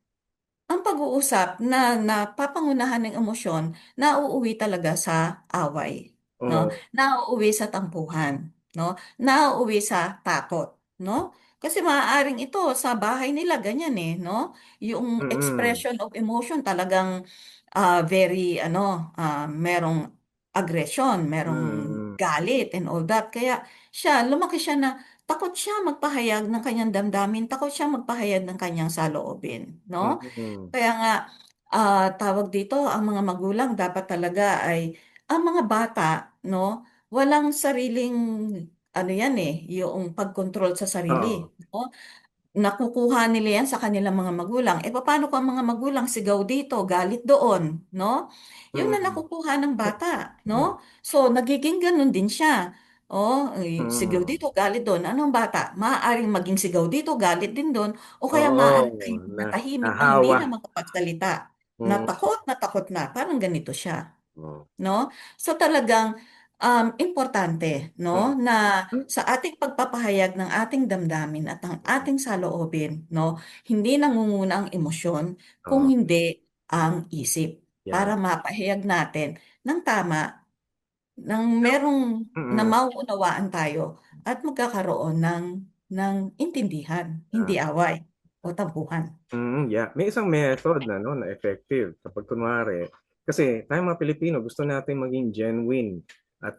ang pag-uusap na napapangunahan ng emosyon, nauuwi talaga sa away, no? Oo. Nauuwi sa tampuhan, no? Nauuwi sa takot, no? Kasi maaaring ito sa bahay nila ganyan no? Yung Mm. expression of emotion talagang very merong aggression, merong Mm. galit and all that. Kaya lumaki siya na takot siya magpahayag ng kanyang damdamin, takot siya magpahayag ng kanyang saloobin, no? Mm. Kaya nga, tawag dito, ang mga magulang dapat talaga ay, ang mga bata, no, walang sariling, ano yan yung pagkontrol sa sarili, Oo. no? Nakukuha nila yan sa kanilang mga magulang. Paano kung ang mga magulang sigaw dito, galit doon, no? Yun na Mm. nakukuha ng bata, no? So, nagiging ganun din siya. Sigaw Mm. dito, galit doon. Anong bata? Maaaring maging sigaw dito, galit din doon. O kaya maaaring Oo, tahimik na na tahimik na hindi nahawa. na makapagsalita. Mm. Na takot na. Parang ganito siya Oo. no? So talagang importante, no, Oo. na sa ating pagpapahayag ng ating damdamin at ng ating saloobin, no, hindi nangunguna ang emosyon, kung Oo. hindi ang isip, para Yan. mapahayag natin ng tama merong na Mm-mm. mauunawaan tayo at magkakaroon ng intindihan, hindi away o tampuhan. Yeah. May isang method na no na effective kapag kunwari kasi tayong mga Pilipino gusto natin maging genuine at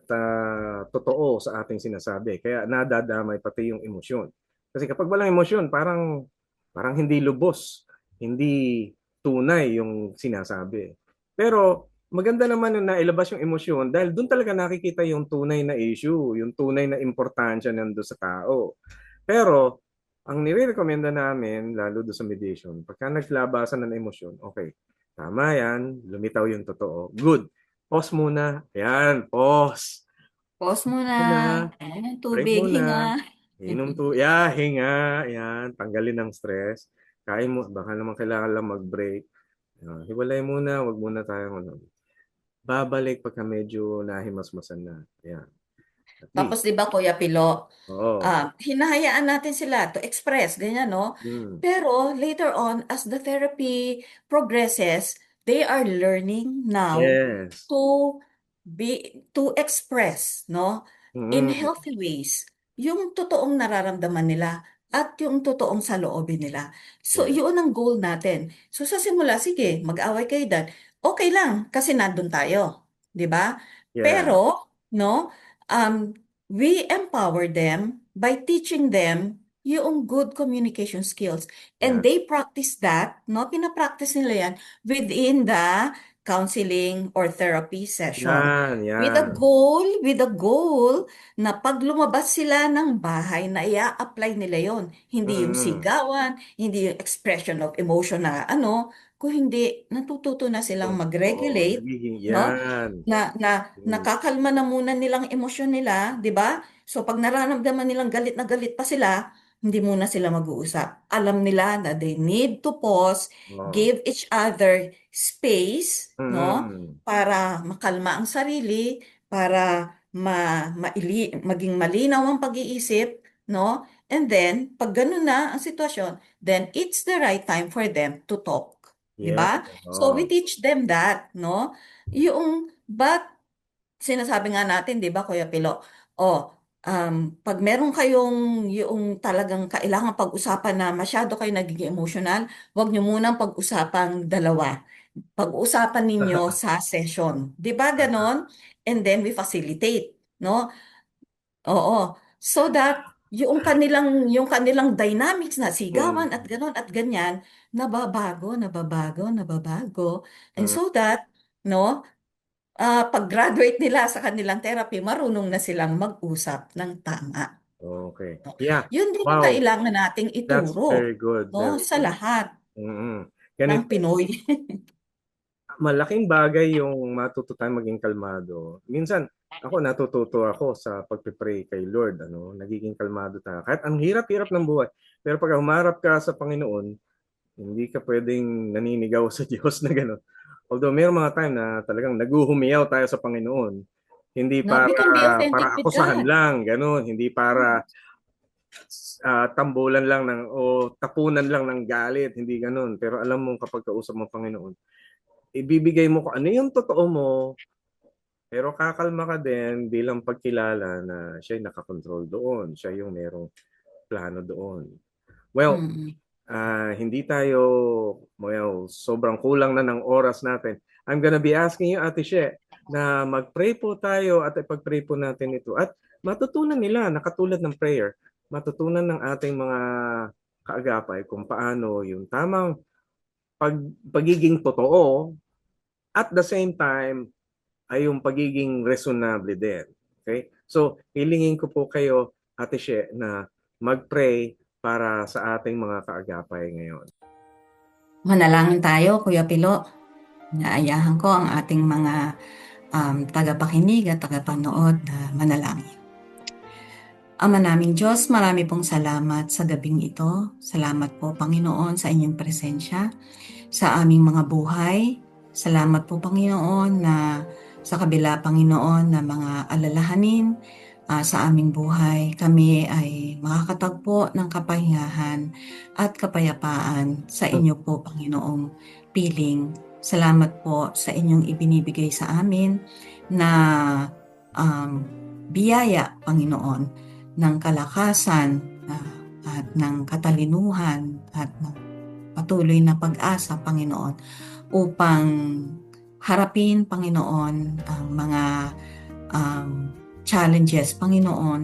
totoo sa ating sinasabi. Kaya nadadamay pati yung emosyon. Kasi kapag walang emosyon, parang hindi lubos, hindi tunay yung sinasabi. Pero maganda naman yung nailabas yung emosyon dahil doon talaga nakikita yung tunay na issue, yung tunay na importansya nando sa tao. Pero ang nire-recommenda namin, lalo doon sa mediation, pagka naglabasan ng emosyon, okay, tama yan, lumitaw yung totoo. Good. Pause muna. Yan, pause. Pause muna, Muna, break tubig, hinga. muna. Inom to, yeah, hinga, yan, tanggalin ng stress. Kain mo, baka naman kailangan lang mag-break. Hiwalay muna, wag muna tayong ano. Babalik pagka medyo nahimasmasan na. Yan. At Tapos least. 'di ba Kuya Pilo, Oo. hinahayaan natin sila to express, ganyan, no? Hmm. Pero later on, as the therapy progresses, they are learning now Yes. to to express, no? In Mm. healthy ways, yung totoong nararamdaman nila at yung totoong saloobin nila. So, Yes. yun ang goal natin. So, sa simula, sige, mag-away kayo dyan. Okay lang, kasi nandun tayo. 'Di ba? Yeah. Pero, no? um, we empower them by teaching them yung good communication skills. And Yeah. they practice that, no? Pinapractice nila yan within the counseling or therapy session. Yan, yan. With the goal na pag lumabas sila ng bahay, na i-apply nila yon. Hindi yung Mm. sigawan, hindi yung expression of emotion na ano, kung hindi, natututo na silang Oo, mag-regulate, nagiging no? yan. Na Mm. nakakalma na muna nilang emosyon nila, 'di ba? So pag nararamdaman nilang galit na galit pa sila, hindi muna sila mag-uusap. Alam nila na they need to pause, Oo. give each other space, no? Mm. Para makalma ang sarili, para maging malinaw ang pag-iisip, no? And then, pag ganun na ang sitwasyon, then it's the right time for them to talk. 'Di Yeah. ba? So we Oo. teach them that, no? Yung but sinasabi nga natin, 'di ba, Kuya Pilo? Oh, pag meron kayong yung talagang kailangan pag-usapan na masyado kayo nagiging emotional, wag niyo munang pag-usapang dalawa. Pag-usapan ninyo sa session. 'Di ba ganon? And then we facilitate, no? Oo. So that yung kanilang dynamics na sigawan at Mm. ganon at ganyan, nababago, nababago, nababago. And Mm. so that, no, pag-graduate nila sa kanilang therapy, marunong na silang mag-usap ng tama. Okay. Yeah. Yun din ang Wow. kailangan nating That's ituro, very good. no, Very sa good. lahat Mm. ng Ganito, Pinoy. malaking bagay yung matuto tayong maging kalmado. Minsan, ako natututo ako sa pagpipray kay Lord, ano, nagiging kalmado tayo. Kahit ang hirap-hirap ng buhay, pero pag humarap ka sa Panginoon, hindi ka pwedeng naninigaw sa Diyos na gano'n. Although may mga time na talagang naguhumiyaw tayo sa Panginoon, hindi No, we can be para authentic with akusahan God. lang, gano'n, hindi para tambulan lang o tapunan lang ng galit, hindi gano'n. Pero alam mo kapag kausap mo Panginoon, ibibigay mo kung ano yung totoo mo, pero kakalma ka din bilang pagkilala na siya'y nakakontrol doon, siya yung merong plano doon. Well, Mm. hindi tayo, sobrang kulang na ng oras natin. I'm gonna be asking you, Ate She, na mag-pray po tayo at ipag-pray po natin ito. At matutunan nila, nakatulad ng prayer, matutunan ng ating mga kaagapay kung paano yung tamang pagiging totoo at the same time ay yung pagiging reasonable din. Okay? So, hilingin ko po kayo, Ate She, na mag-pray para sa ating mga kaagapay ngayon. Manalangin tayo, Kuya Pilo. Naayahan ko ang ating mga tagapakinig at tagapanood na manalangin. Ama naming Diyos, marami pong salamat sa gabing ito. Salamat po, Panginoon, sa inyong presensya sa aming mga buhay. Salamat po, Panginoon, na sa kabila, Panginoon, na mga alalahanin sa aming buhay, kami ay makakatagpo ng kapahingahan at kapayapaan sa inyo po, Panginoong piling. Salamat po sa inyong ibinibigay sa amin na biyaya, Panginoon, ng kalakasan at ng katalinuhan at ng patuloy na pag-asa, Panginoon, upang harapin, Panginoon, ang mga challenges, Panginoon,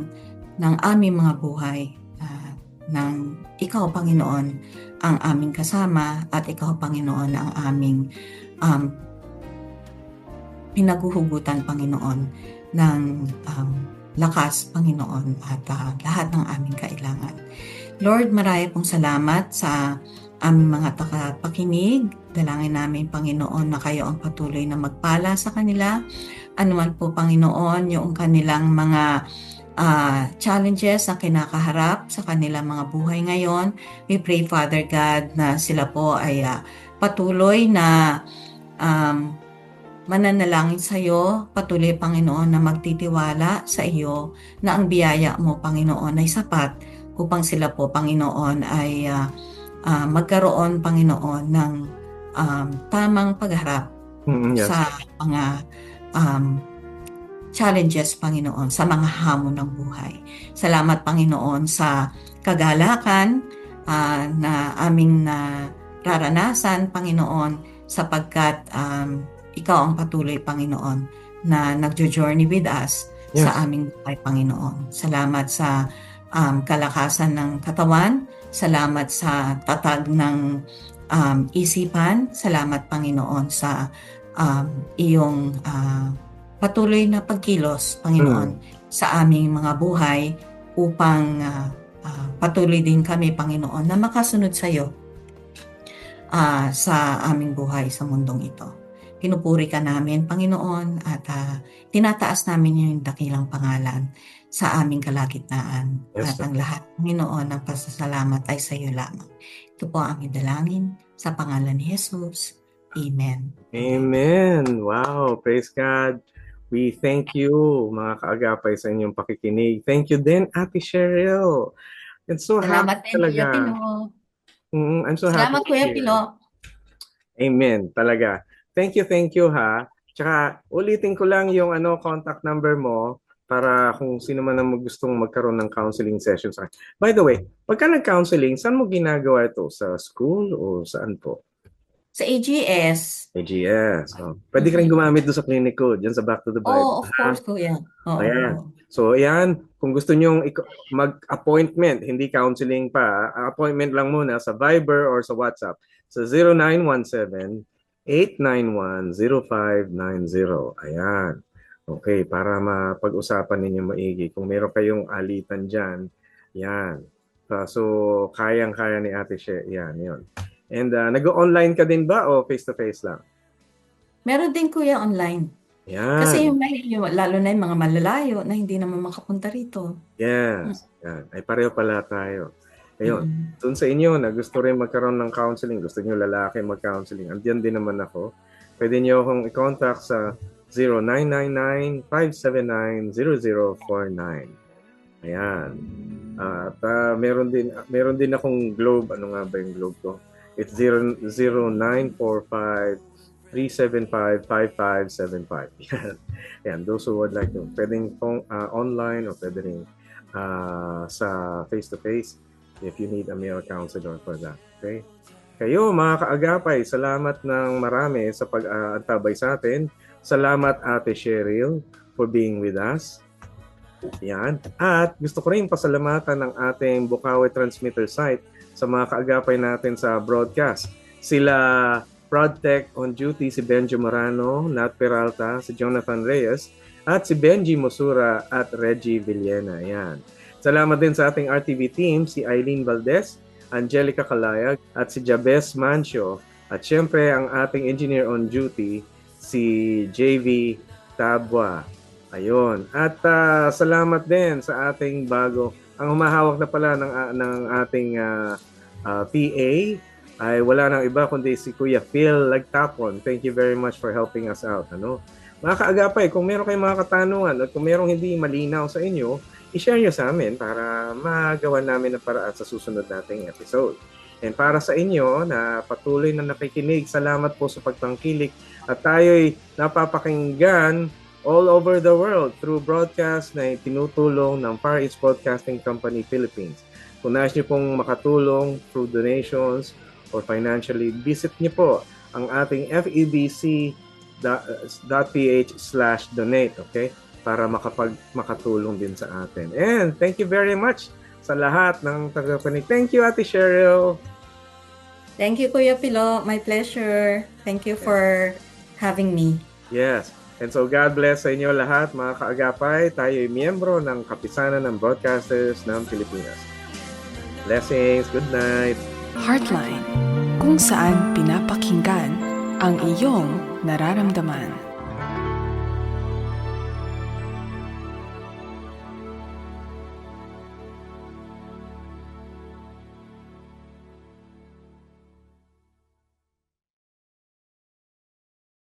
ng aming mga buhay. Nang Ikaw, Panginoon, ang aming kasama at Ikaw, Panginoon, ang aming pinaguhugutan, Panginoon, ng lakas, Panginoon, at lahat ng aming kailangan. Lord, marami pong salamat sa aming mga tagapakinig. Dalangin namin, Panginoon, na kayo ang patuloy na magpala sa kanila. Anuman po, Panginoon, yung kanilang mga challenges na kinakaharap sa kanilang mga buhay ngayon. We pray, Father God, na sila po ay patuloy na mananalangin sa iyo, patuloy, Panginoon, na magtitiwala sa iyo na ang biyaya mo, Panginoon, ay sapat upang sila po, Panginoon, ay magkaroon, Panginoon, ng tamang pagharap sa mga challenges, Panginoon, sa mga hamon ng buhay. Salamat, Panginoon, sa kagalakan na aming nararanasan, Panginoon, sapagkat Ikaw ang patuloy, Panginoon, na nagjo-journey with us sa aming buhay, Panginoon. Salamat sa kalakasan ng katawan. Salamat sa tatag ng isipan. Salamat, Panginoon, sa iyong patuloy na pagkilos, Panginoon, sa aming mga buhay upang patuloy din kami, Panginoon, na makasunod sa iyo sa aming buhay sa mundong ito. Pinupuri ka namin, Panginoon, at tinataas namin yung dakilang pangalan sa aming kalagitnaan. At ang lahat, Panginoon, ng pasasalamat ay sa iyo lamang. Ito po ang aming dalangin sa pangalan ni Jesus. Amen. Amen. Wow, praise God. We thank you, mga kaagapay, sa inyong pakikinig. Thank you din, Ate Cheryl. I'm so Salamat happy din, Kuya talaga. Pino. I'm so Salamat, happy. Kuya Pino. Amen, talaga. Thank you, ha. Tsaka, ulitin ko lang yung contact number mo para kung sino man ang gustong magkaroon ng counseling sessions. By the way, pagka nag-counseling, saan mo ginagawa ito? Sa school o saan po? Sa AGS. AGS. Oh. Pwede ka rin gumamit doon sa clinic ko, dyan sa Back to the Bible. Oh, of course, Kuya. Oo. Ayan. So, ayan, kung gusto nyo mag-appointment, hindi counseling pa, appointment lang muna sa Viber or sa WhatsApp sa 0917-891-0590. Ayan. Okay, para mapag-usapan ninyo maigi. Kung meron kayong alitan dyan, yan. So, kayang-kaya ni Ate She. Yan, yun. And nag-online ka din ba o face-to-face lang? Meron din, Kuya, online. Yan. Kasi lalo na yung mga malalayo na hindi naman makapunta rito. Yes. Yan. Ay pareho pala tayo. Ayun. Doon sa inyo na gusto rin magkaroon ng counseling, gusto niyo lalaki mag-counseling, andiyan din naman ako. Pwede niyo akong i-contact sa 0999-579-0049. Ayan. At meron din akong Globe. Ano nga ba yung Globe ko? It's 0945-375-5575. Yan. Those who would like to. Pwedeng online o pwede rin sa face-to-face if you need a male counselor for that. Okay? Kayo, mga kaagapay, salamat ng marami sa pag-antabay sa atin. Salamat, Ate Cheryl, for being with us. Yan. At gusto ko rin pasalamatan ng ating Bukawi Transmitter site sa mga kaagapay natin sa broadcast. Sila ProdTech on duty, si Benjo Morano, Nat Peralta, si Jonathan Reyes, at si Benji Mosura at Reggie Villena. Yan. Salamat din sa ating RTV team, si Eileen Valdez, Angelica Calayag, at si Jabez Mancio. At syempre, ang ating engineer on duty, si JV Tabwa. Ayun. At salamat din sa ating bago. Ang humahawak na pala ng ating PA ay wala nang iba kundi si Kuya Phil Lagtapon. Thank you very much for helping us out. Mga kaagapay, kung meron kayong mga katanungan at kung merong hindi malinaw sa inyo, i-share nyo sa amin para magawa namin ang paraan sa susunod nating episode. And para sa inyo na patuloy na nakikinig, salamat po sa pagtangkilik at tayo'y napapakinggan o all over the world through broadcast na tinutulong ng Far East Broadcasting Company Philippines. Kung nais niyo pong makatulong through donations or financially, visit niyo po ang ating febc.ph/donate, okay? Para makatulong din sa atin. And thank you very much sa lahat ng tagapanig. Thank you, Ate Cheryl. Thank you, Kuya Pilo. My pleasure. Thank you for having me. Yes. And so God bless sa inyo lahat, mga kaagapay. Tayo ay miyembro ng Kapisanan ng Broadcasters ng Pilipinas. Blessings. Good night. Heartline, kung saan pinapakinggan ang iyong nararamdaman.